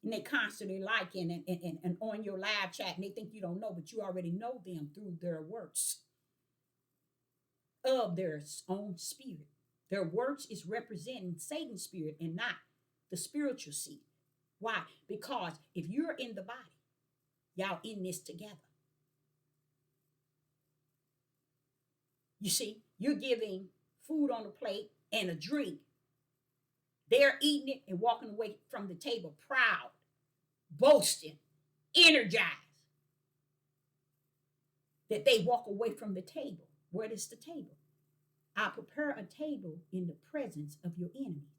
And they constantly liking and on your live chat, and they think you don't know, but you already know them through their works of their own spirit. Their works is representing Satan's spirit and not the spiritual seed. Why? Because if you're in the body, y'all in this together. You see, you're giving food on the plate and a drink. They're eating it and walking away from the table proud, boasting, energized. That they walk away from the table. What is the table? I prepare a table in the presence of your enemies.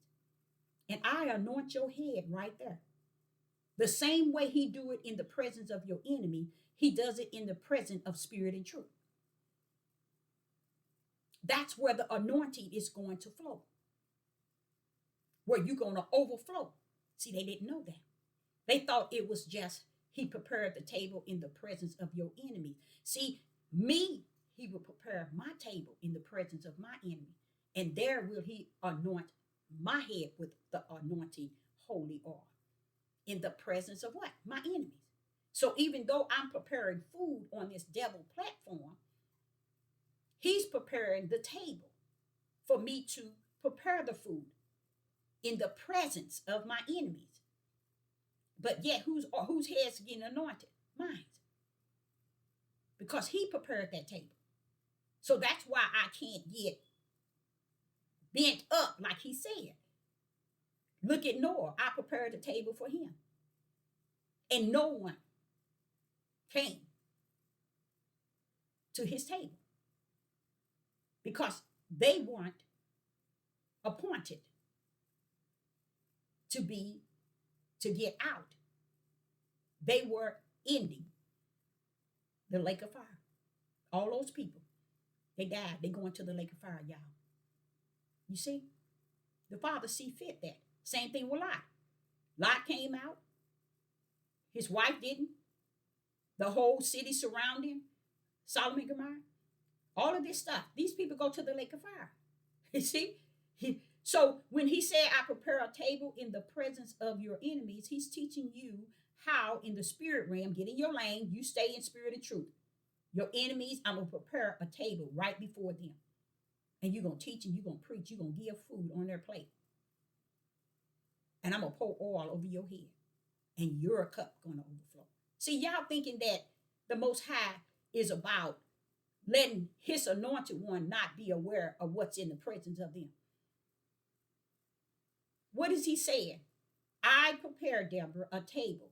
And I anoint your head right there. The same way he do it in the presence of your enemy, he does it in the presence of spirit and truth. That's where the anointing is going to flow. Where you're going to overflow. See, they didn't know that. They thought it was just he prepared the table in the presence of your enemy. See, me, he will prepare my table in the presence of my enemy. And there will he anoint my head with the anointing holy oil. In the presence of what? My enemies. So even though I'm preparing food on this devil platform, he's preparing the table for me to prepare the food in the presence of my enemies. But yet, whose heads getting anointed? Mine. Because he prepared that table. So that's why I can't get bent up like he said. Look at Noah. I prepared the table for him. And no one came to his table. Because they weren't appointed to get out. They were ending the lake of fire. All those people, they died. They going to the lake of fire, y'all. You see? The Father see fit that. Same thing with Lot. Lot came out. His wife didn't. The whole city surrounded him. Sodom and Gomorrah. All of this stuff. These people go to the lake of fire. You see? So when he said, I prepare a table in the presence of your enemies, he's teaching you how in the spirit realm, get in your lane, you stay in spirit and truth. Your enemies, I'm going to prepare a table right before them. And you're going to teach and you're going to preach. You're going to give food on their plate. And I'm going to pour oil over your head. And your cup going to overflow. See, y'all thinking that the Most High is about letting his anointed one not be aware of what's in the presence of them. What is he saying? I prepared, Deborah, a table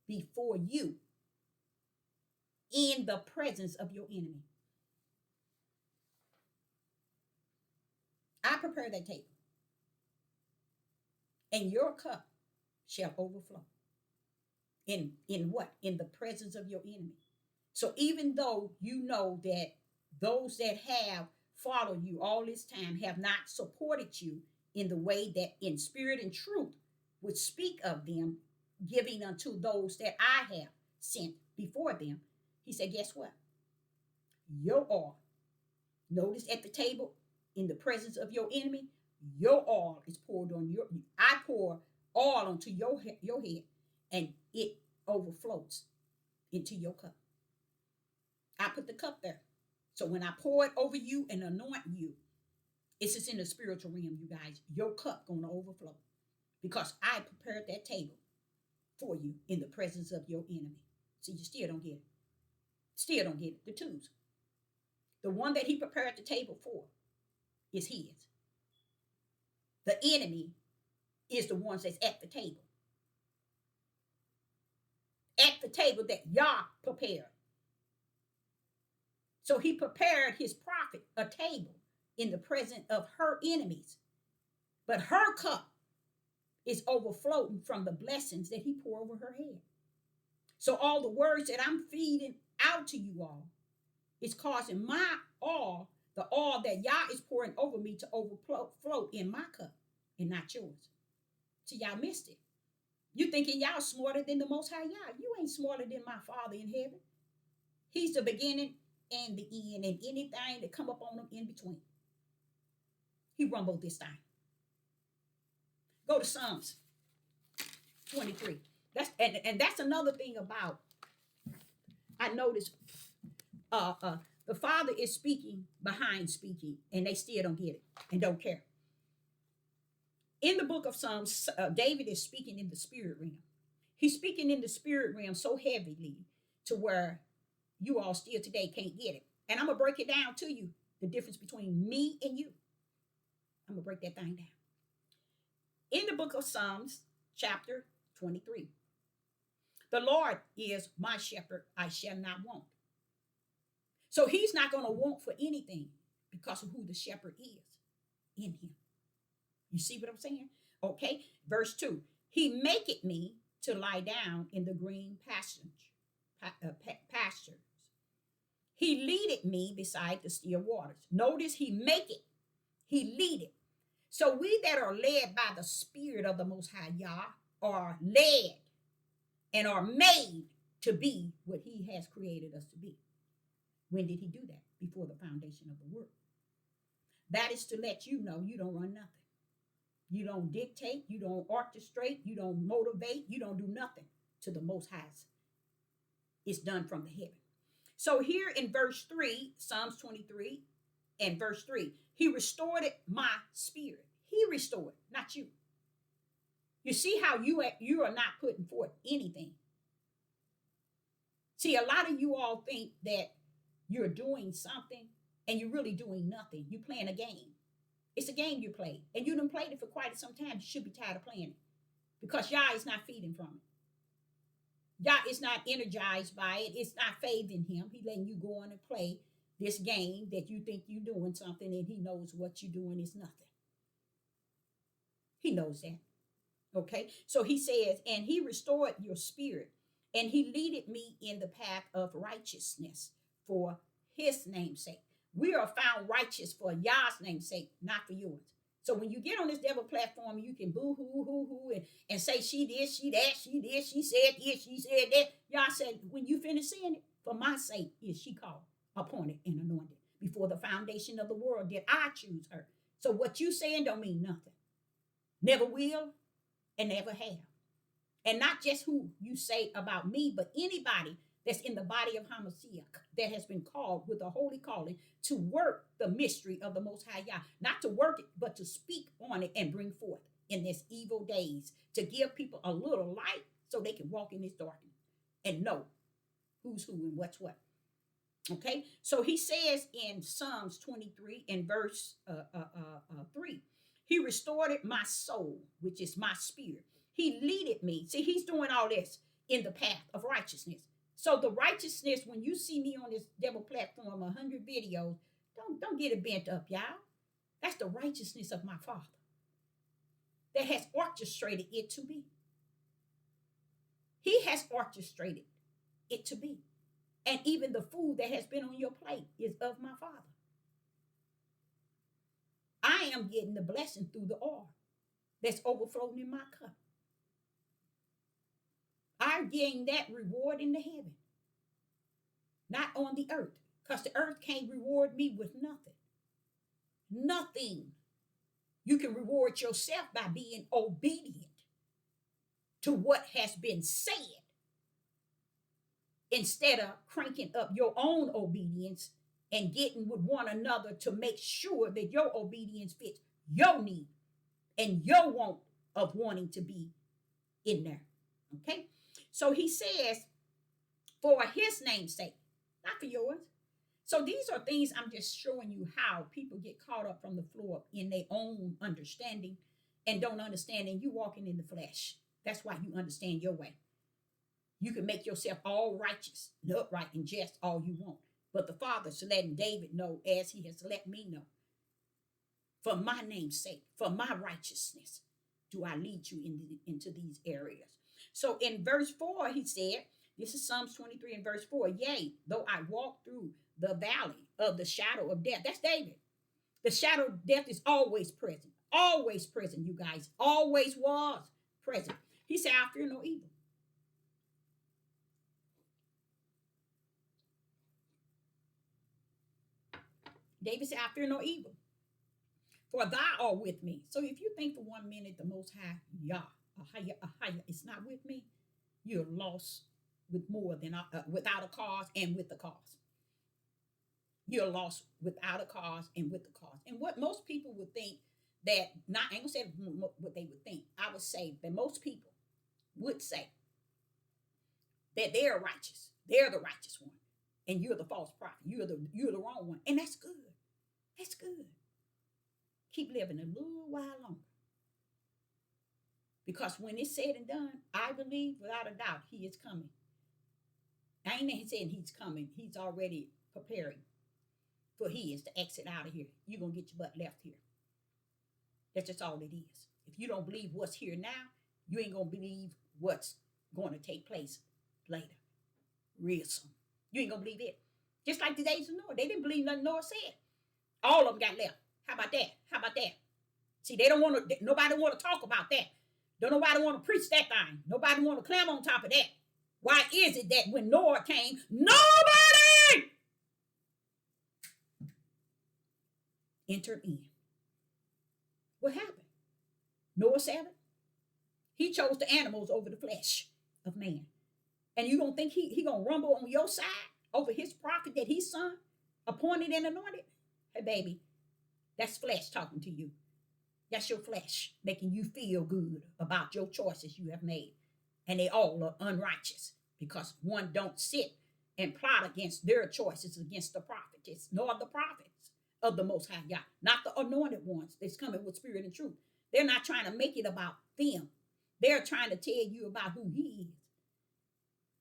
before you in the presence of your enemy. I prepared that table. And your cup shall overflow. In what? In the presence of your enemy. So even though you know that those that have followed you all this time have not supported you in the way that in spirit and truth would speak of them, giving unto those that I have sent before them, he said, guess what? Your oil. Notice at the table, in the presence of your enemy, your oil is poured on your. I pour oil onto your head, and it overflows into your cup. I put the cup there. So when I pour it over you and anoint you, it's just in the spiritual realm, you guys. Your cup going to overflow because I prepared that table for you in the presence of your enemy. See, you still don't get it. Still don't get it. The twos. The one that he prepared the table for is his. The enemy is the ones that's at the table. At the table that Yah prepared. So he prepared his prophet a table in the presence of her enemies. But her cup is overflowing from the blessings that he poured over her head. So all the words that I'm feeding out to you all is causing my oil, the oil that Yah is pouring over me, to overflow in my cup and not yours. So y'all missed it. You thinking y'all smarter than the Most High Yah. You ain't smarter than my Father in heaven. He's the beginning and the end, and anything that come up on him in between. He rumbled this time. Go to Psalms 23. That's another thing about, I noticed the Father is speaking behind speaking, and they still don't get it and don't care. In the book of Psalms, David is speaking in the spirit realm. He's speaking in the spirit realm so heavily to where you all still today can't get it. And I'm going to break it down to you, the difference between me and you. I'm going to break that thing down. In the book of Psalms, chapter 23, the Lord is my shepherd, I shall not want. So he's not going to want for anything because of who the shepherd is in him. You see what I'm saying? Okay, verse 2. He maketh me to lie down in the green pastures. He leadeth me beside the still waters. Notice he maketh, he leadeth. So we that are led by the Spirit of the Most High Yah are led and are made to be what he has created us to be. When did he do that? Before the foundation of the world. That is to let you know you don't run nothing. You don't dictate, you don't orchestrate, you don't motivate, you don't do nothing to the Most High's. It's done from the heaven. So here in verse 3, Psalms 23 and verse 3, he restored my spirit. He restored, not you. You see how you are not putting forth anything. See, a lot of you all think that you're doing something and you're really doing nothing. You're playing a game. It's a game you play, and you done played it for quite some time. You should be tired of playing it because Yah is not feeding from it. Yah is not energized by it. It's not faithing him. He letting you go on and play this game that you think you're doing something, and he knows what you're doing is nothing. He knows that. Okay? So he says, and he restored your spirit, and he leaded me in the path of righteousness for his name's sake. We are found righteous for Yah's name's sake, not for yours. So when you get on this devil platform, you can boo hoo and say she this, she that, she this, she said this, she said that. Yah said, when you finish saying it, for my sake is she called, appointed, and anointed. Before the foundation of the world did I choose her. So what you saying don't mean nothing. Never will and never have. And not just who you say about me, but anybody that's in the body of Hamashiach that has been called with a holy calling to work the mystery of the Most High Yah. Not to work it, but to speak on it and bring forth in this evil days, to give people a little light so they can walk in this darkness and know who's who and what's what. Okay, so he says in Psalms 23 and verse 3, he restored my soul, which is my spirit. He leaded me. See, he's doing all this in the path of righteousness. So the righteousness, when you see me on this devil platform, 100 videos, don't get it bent up, y'all. That's the righteousness of my Father that has orchestrated it to be. He has orchestrated it to be. And even the food that has been on your plate is of my Father. I am getting the blessing through the oil that's overflowing in my cup. I gain that reward in the heaven, not on the earth, because the earth can't reward me with nothing. Nothing. You can reward yourself by being obedient to what has been said instead of cranking up your own obedience and getting with one another to make sure that your obedience fits your need and your want of wanting to be in there. Okay? So he says, for his name's sake, not for yours. So these are things I'm just showing you how people get caught up from the floor in their own understanding and don't understand, and you walking in the flesh. That's why you understand your way. You can make yourself all righteous and upright and just all you want. But the Father's letting David know, as he has let me know, for my name's sake, for my righteousness, do I lead you into these areas. So in verse 4, he said, this is Psalms 23 and verse 4, yea, though I walk through the valley of the shadow of death. That's David. The shadow of death is always present, you guys, always was present. He said, I fear no evil. David said, I fear no evil, for thou art with me. So if you think for 1 minute the Most High, Yah, Ahaya, Ahaya, is not with me, you're lost with more than without a cause and with the cause. You're lost without a cause and with the cause. And what most people would think that, not, I ain't gonna say what they would think. I would say that most people would say that they're righteous. They're the righteous one. And you're the false prophet. You're the wrong one. And that's good. That's good. Keep living a little while longer. Because when it's said and done, I believe without a doubt he is coming. I ain't saying he's coming. He's already preparing for his to exit out of here. You're going to get your butt left here. That's just all it is. If you don't believe what's here now, you ain't going to believe what's going to take place later. Real soon. You ain't going to believe it. Just like the days of Noah. They didn't believe nothing Noah said. All of them got left. How about that? How about that? See, they don't want to, nobody want to talk about that. Don't nobody want to preach that thing. Nobody want to climb on top of that. Why is it that when Noah came, nobody entered in? What happened? Noah said it. He chose the animals over the flesh of man. And you gonna think he gonna rumble on your side over his prophet that he's son, appointed and anointed? Hey, baby, that's flesh talking to you. That's your flesh making you feel good about your choices you have made. And they all are unrighteous because one don't sit and plot against their choices against the prophets, nor the prophets of the Most High God, not the anointed ones that's coming with spirit and truth. They're not trying to make it about them. They're trying to tell you about who he is.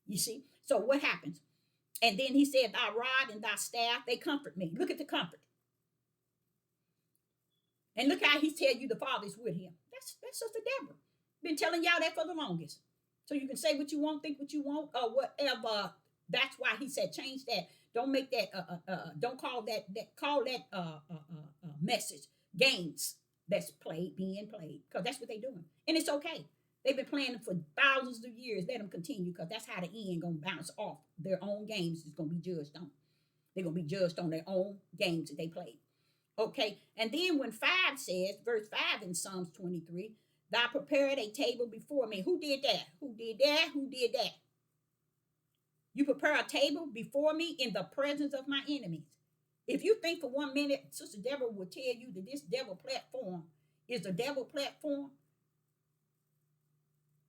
You see? So what happens? And then he said, thy rod and thy staff, they comfort me. Look at the comfort. And look how he tells you the Father is with him. That's Sister Deborah. Been telling y'all that for the longest. So you can say what you want, think what you want, or whatever. That's why he said change that. Don't make that. Don't call that. Call that message games that's being played, because that's what they're doing, and it's okay. They've been playing for thousands of years. Let them continue, because that's how the end gonna bounce off. Their own games is gonna be judged on. They're gonna be judged on their own games that they played. Okay, and then when 5 says, verse 5 in Psalms 23, thou prepared a table before me. Who did that? Who did that? Who did that? You prepare a table before me in the presence of my enemies. If you think for 1 minute, Sister Deborah will tell you that this devil platform is the devil platform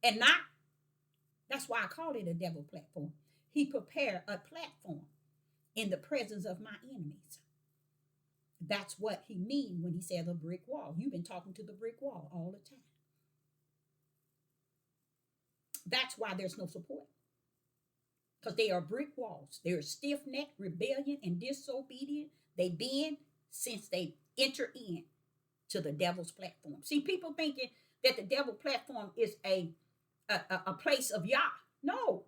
and not, that's why I call it a devil platform. He prepared a platform in the presence of my enemies. That's what he means when he said a brick wall. You've been talking to the brick wall all the time. That's why there's no support. Because they are brick walls. They're stiff-necked, rebellion, and disobedient. They've been since they entered in to the devil's platform. See, people thinking that the devil platform is a place of Yah. No.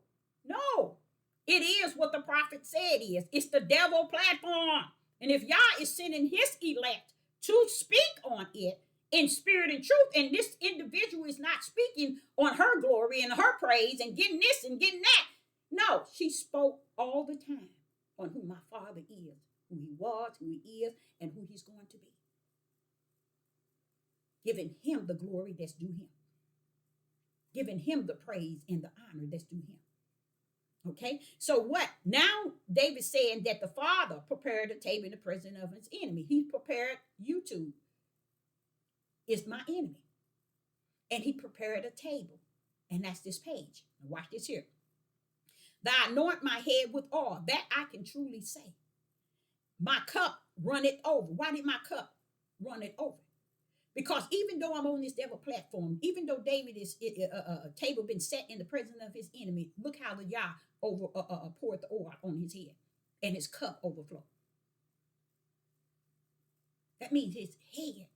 It is what the prophet said is. It's the devil platform. And if Yah is sending his elect to speak on it in spirit and truth, and this individual is not speaking on her glory and her praise and getting this and getting that. No, she spoke all the time on who my Father is, who he was, who he is, and who he's going to be. Giving him the glory that's due him. Giving him the praise and the honor that's due him. Okay, so what? Now David's saying that the Father prepared a table in the presence of his enemy. He prepared YouTube is my enemy. And he prepared a table. And that's this page. Now watch this here. Thou anoint my head with oil. That I can truly say. My cup run it over. Why did my cup run it over? Because even though I'm on this devil platform, even though David is a table been set in the presence of his enemy, look how the Yah over poured the oil on his head, and his cup overflowed. That means his head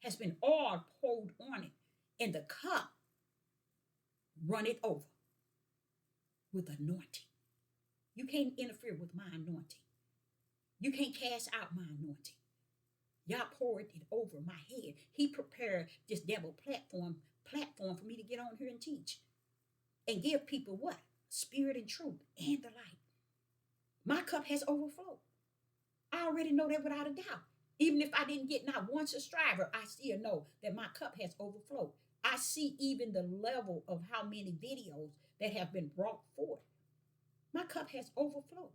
has been oil poured on it, and the cup run it over with anointing. You can't interfere with my anointing. You can't cast out my anointing. Y'all poured it over my head. He prepared this devil platform for me to get on here and teach and give people what? Spirit and truth and the light. My cup has overflowed. I already know that without a doubt. Even if I didn't get not one subscriber, I still know that my cup has overflowed. I see even the level of how many videos that have been brought forth. My cup has overflowed.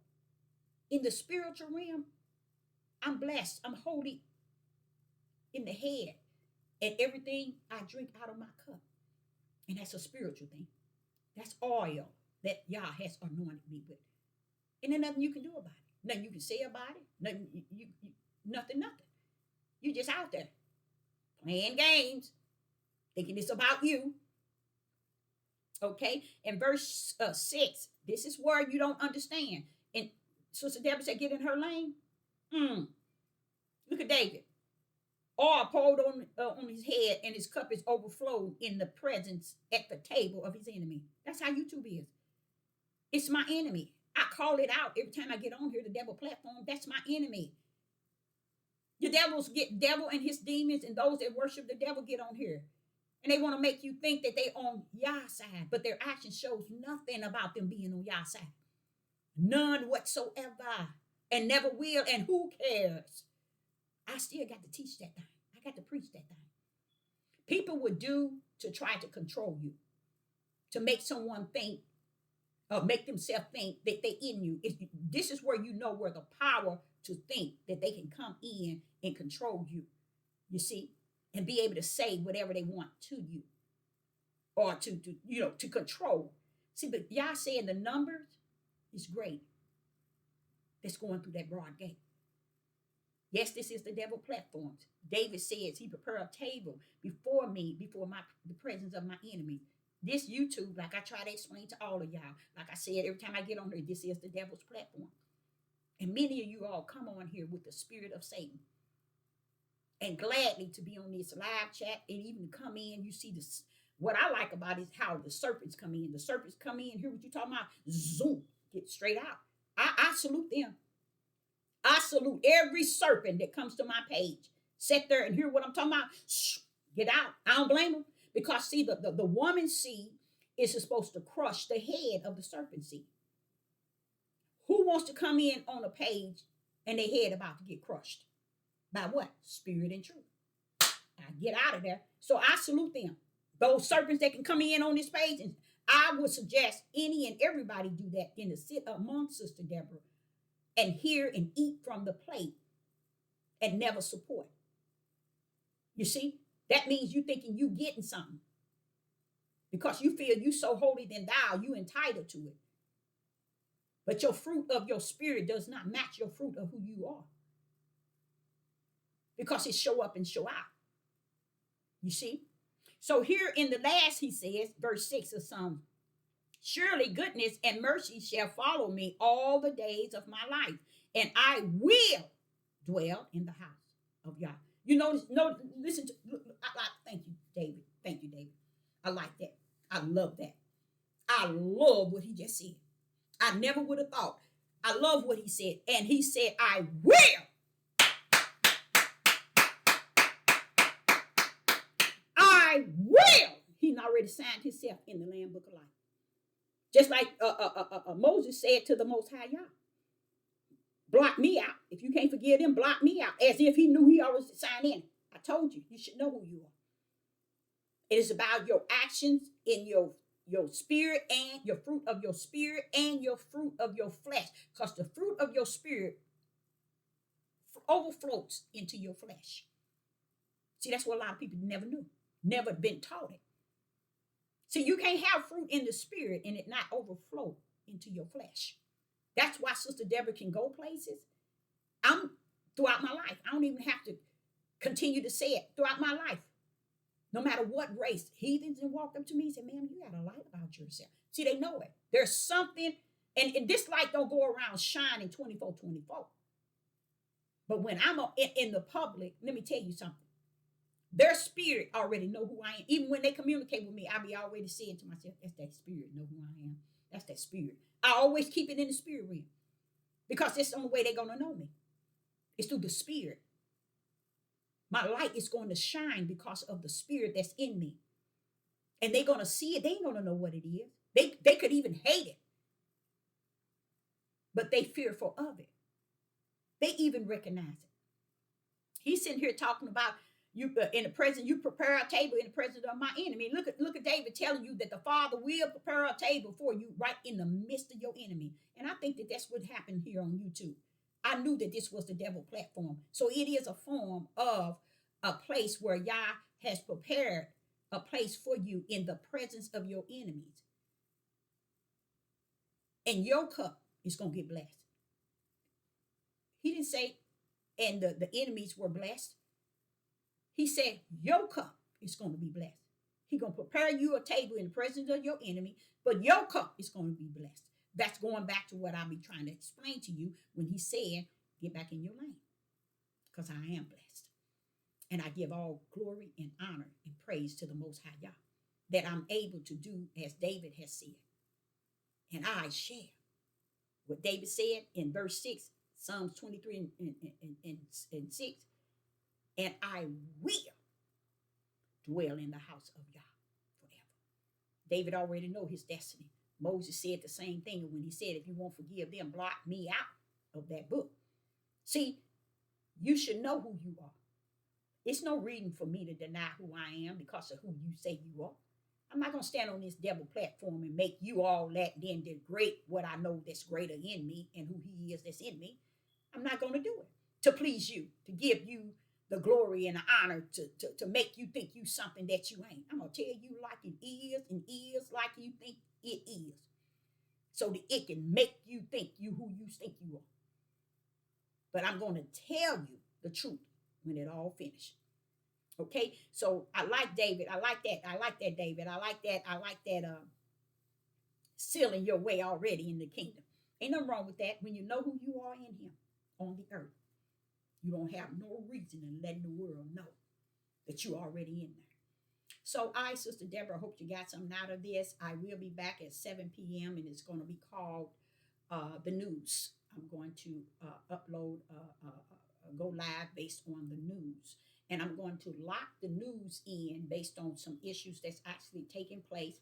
In the spiritual realm, I'm blessed. I'm holy in the head. And everything I drink out of my cup. And that's a spiritual thing. That's oil that Yah has anointed me with. And there's nothing you can do about it. Nothing you can say about it. Nothing, nothing. You just out there playing games, thinking it's about you. Okay? And verse 6, this is where you don't understand. And Sister Deborah said, get in her lane. Look at David. Oil poured on his head, and his cup is overflowed in the presence at the table of his enemy. That's how YouTube is. It's my enemy. I call it out every time I get on here, the devil platform. That's my enemy. The devil and his demons and those that worship the devil get on here. And they want to make you think that they on Yah's side, but their action shows nothing about them being on Yah's side. None whatsoever. And never will. And who cares? I still got to teach that thing. I got to preach that thing. People would do to try to control you, to make someone think, or make themselves think that they in you. This is where you know where the power to think that they can come in and control you, you see, and be able to say whatever they want to you, or to control. See, but Yah saying the numbers is great. That's going through that broad gate. Yes, this is the devil platforms. David says he prepared a table before me, before the presence of my enemy. This YouTube, like I try to explain to all of y'all, like I said, every time I get on here, this is the devil's platform. And many of you all come on here with the spirit of Satan. And gladly to be on this live chat and even come in, you see this. What I like about it is how the serpents come in. The serpents come in, hear what you're talking about, zoom, get straight out. I salute them. I salute every serpent that comes to my page. Sit there and hear what I'm talking about. Get out. I don't blame them. Because, see, the woman's seed is supposed to crush the head of the serpent seed. Who wants to come in on a page and their head about to get crushed? By what? Spirit and truth. I get out of there. So I salute them. Those serpents that can come in on this page. And I would suggest any and everybody do that in the sit among Sister Deborah and hear and eat from the plate and never support. You see? That means you thinking you getting something. Because you feel you so holy than thou, you entitled to it. But your fruit of your spirit does not match your fruit of who you are. Because it show up and show out. You see? So here in the last, he says, verse 6 of Psalm, surely goodness and mercy shall follow me all the days of my life, and I will dwell in the house of Yah. You notice, listen to, thank you, David. Thank you, David. I like that. I love that. I love what he just said. I never would have thought. I love what he said. And he said, I will. I will. He's already signed himself in the Lamb Book of Life. Just like Moses said to the Most High Yah. Block me out. If you can't forgive them, block me out. As if he knew he always signed in. I told you, you should know who you are. It is about your actions in your spirit and your fruit of your spirit and your fruit of your flesh. Because the fruit of your spirit overflows into your flesh. See, that's what a lot of people never knew. Never been taught it. See, you can't have fruit in the spirit and it not overflow into your flesh. That's why Sister Deborah can go places. I'm throughout my life. I don't even have to continue to say it throughout my life. No matter what race, heathens and walk up to me and say, "Ma'am, you got a light about yourself." See, they know it. There's something, and this light don't go around shining 24/24. But when I'm in the public, let me tell you something. Their spirit already know who I am. Even when they communicate with me, I be already saying to myself, "That's that spirit know who I am. That's that spirit." I always keep it in the spirit realm because that's the only way they're gonna know me. It's through the spirit. My light is going to shine because of the spirit that's in me. And they're gonna see it. They ain't gonna know what it is. They could even hate it, but they fearful of it. They even recognize it. He's sitting here talking about you in the presence. You prepare a table in the presence of my enemy. Look at David telling you that the Father will prepare a table for you right in the midst of your enemy. And I think that that's what happened here on YouTube. I knew that this was the devil platform, so it is a form of a place where Yah has prepared a place for you in the presence of your enemies, and your cup is gonna get blessed. He didn't say, and the enemies were blessed. He said, your cup is going to be blessed. He's going to prepare you a table in the presence of your enemy, but your cup is going to be blessed. That's going back to what I'll be trying to explain to you when he said, get back in your lane, because I am blessed. And I give all glory and honor and praise to the Most High Yah that I'm able to do as David has said. And I share what David said in verse 6, Psalms 23 and 6. And I will dwell in the house of Yah forever. David already know his destiny. Moses said the same thing when he said, if you won't forgive them, blot me out of that book. See, you should know who you are. It's no reason for me to deny who I am because of who you say you are. I'm not going to stand on this devil platform and make you all that, then degrade what I know that's greater in me and who he is that's in me. I'm not going to do it to please you, to give you the glory and the honor to make you think you something that you ain't. I'm going to tell you like it is and is like you think it is, so that it can make you think you who you think you are. But I'm going to tell you the truth when it all finished. Okay, so I like David. I like that. I like that, David. I like that. I like that. Sealing your way already in the kingdom. Ain't nothing wrong with that. When you know who you are in Him on the earth, you don't have no reason in letting the world know that you're already in there. So I, Sister Deborah, hope you got something out of this. I will be back at 7 p.m. and it's going to be called The News. I'm going to upload, go live based on the news. And I'm going to lock the news in based on some issues that's actually taking place,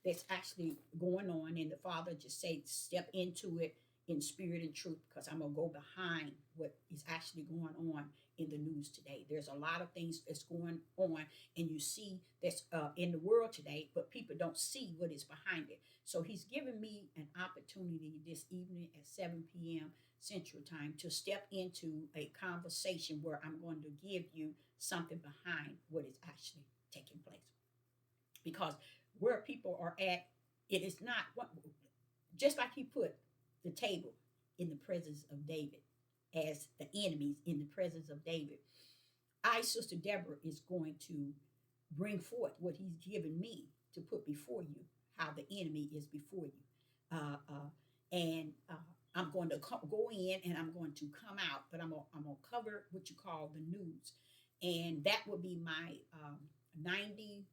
that's actually going on. And the Father just said, step into it in spirit and truth, because I'm going to go behind what is actually going on in the news today. There's a lot of things that's going on, and you see that's in the world today, but people don't see what is behind it. So He's given me an opportunity this evening at 7 p.m. Central Time to step into a conversation where I'm going to give you something behind what is actually taking place. Because where people are at, it is not what, just like He put the table in the presence of David as the enemies in the presence of David. I, Sister Deborah, is going to bring forth what He's given me to put before you, how the enemy is before you. And I'm going to go in and I'm going to come out, but I'm going to cover what you call the news. And that will be my 99th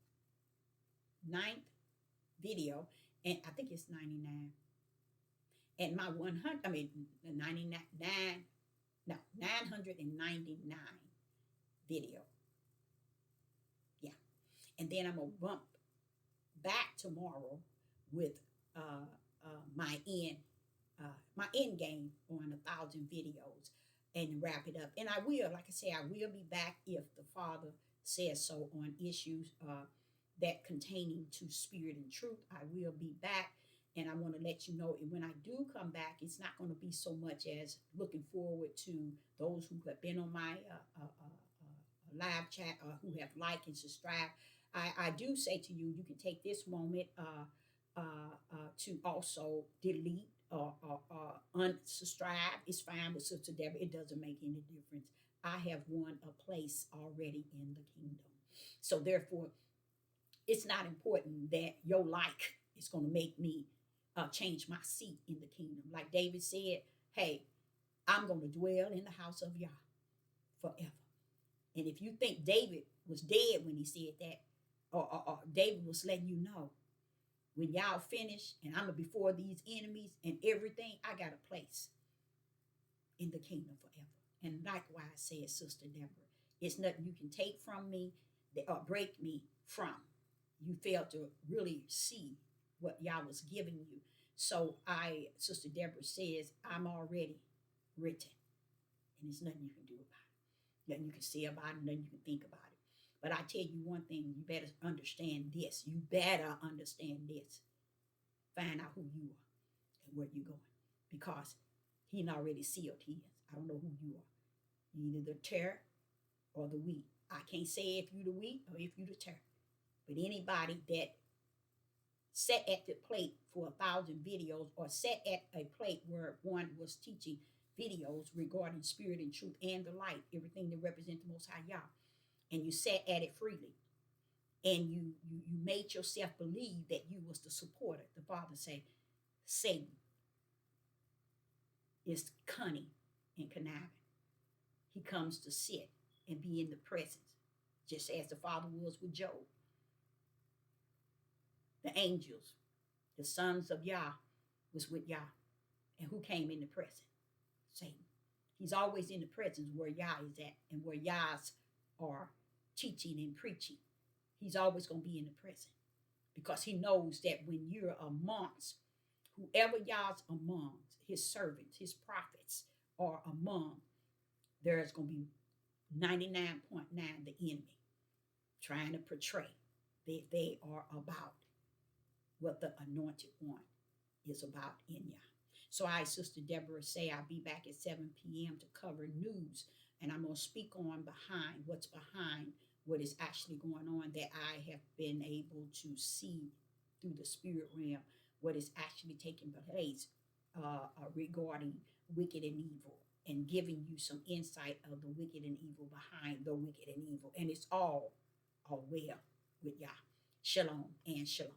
video. And I think it's 99. And my 100, I mean, 99, no, 999 video. Yeah. And then I'm going to bump back tomorrow with my end game on 1,000 videos and wrap it up. And I will, like I say, I will be back if the Father says so on issues that containing to spirit and truth. I will be back. And I want to let you know, and when I do come back, it's not going to be so much as looking forward to those who have been on my live chat or who have liked and subscribed. I do say to you, you can take this moment to also delete unsubscribe, it's fine with Sister Deborah. It doesn't make any difference. I have won a place already in the kingdom. So therefore, it's not important that your like is going to make me change my seat in the kingdom. Like David said, hey, I'm going to dwell in the house of Yah forever. And if you think David was dead when he said that, or David was letting you know, when y'all finish and I'm before these enemies and everything, I got a place in the kingdom forever. And likewise, said Sister Deborah, it's nothing you can take from me or break me from. You failed to really see what y'all was giving you. So Sister Deborah says, I'm already written. And there's nothing you can do about it. Nothing you can say about it, nothing you can think about it. But I tell you one thing, you better understand this. You better understand this. Find out who you are and where you're going. Because he already sealed his. I don't know who you are. You're either the tare or the wheat. I can't say if you the wheat or if you the tare. But anybody that sat at the plate for 1,000 videos or sat at a plate where one was teaching videos regarding spirit and truth and the light, everything that represents the Most High Yah, and you sat at it freely, and you made yourself believe that you was the supporter. The Father said, Satan is cunning and conniving. He comes to sit and be in the presence, just as the Father was with Job. The angels, the sons of Yah, was with Yah. And who came in the presence? Satan. He's always in the presence where Yah is at and where Yahs are teaching and preaching. He's always going to be in the present because he knows that when you're amongst whoever Yah's among, his servants, his prophets are among, there's going to be 99.9 the enemy trying to portray that they are about what the anointed one is about in Yah. So Sister Deborah, say I'll be back at 7 p.m. to cover news, and I'm going to speak on what's behind what is actually going on that I have been able to see through the spirit realm, what is actually taking place regarding wicked and evil, and giving you some insight of the wicked and evil behind the wicked and evil. And it's all well with Yah. Shalom and shalom.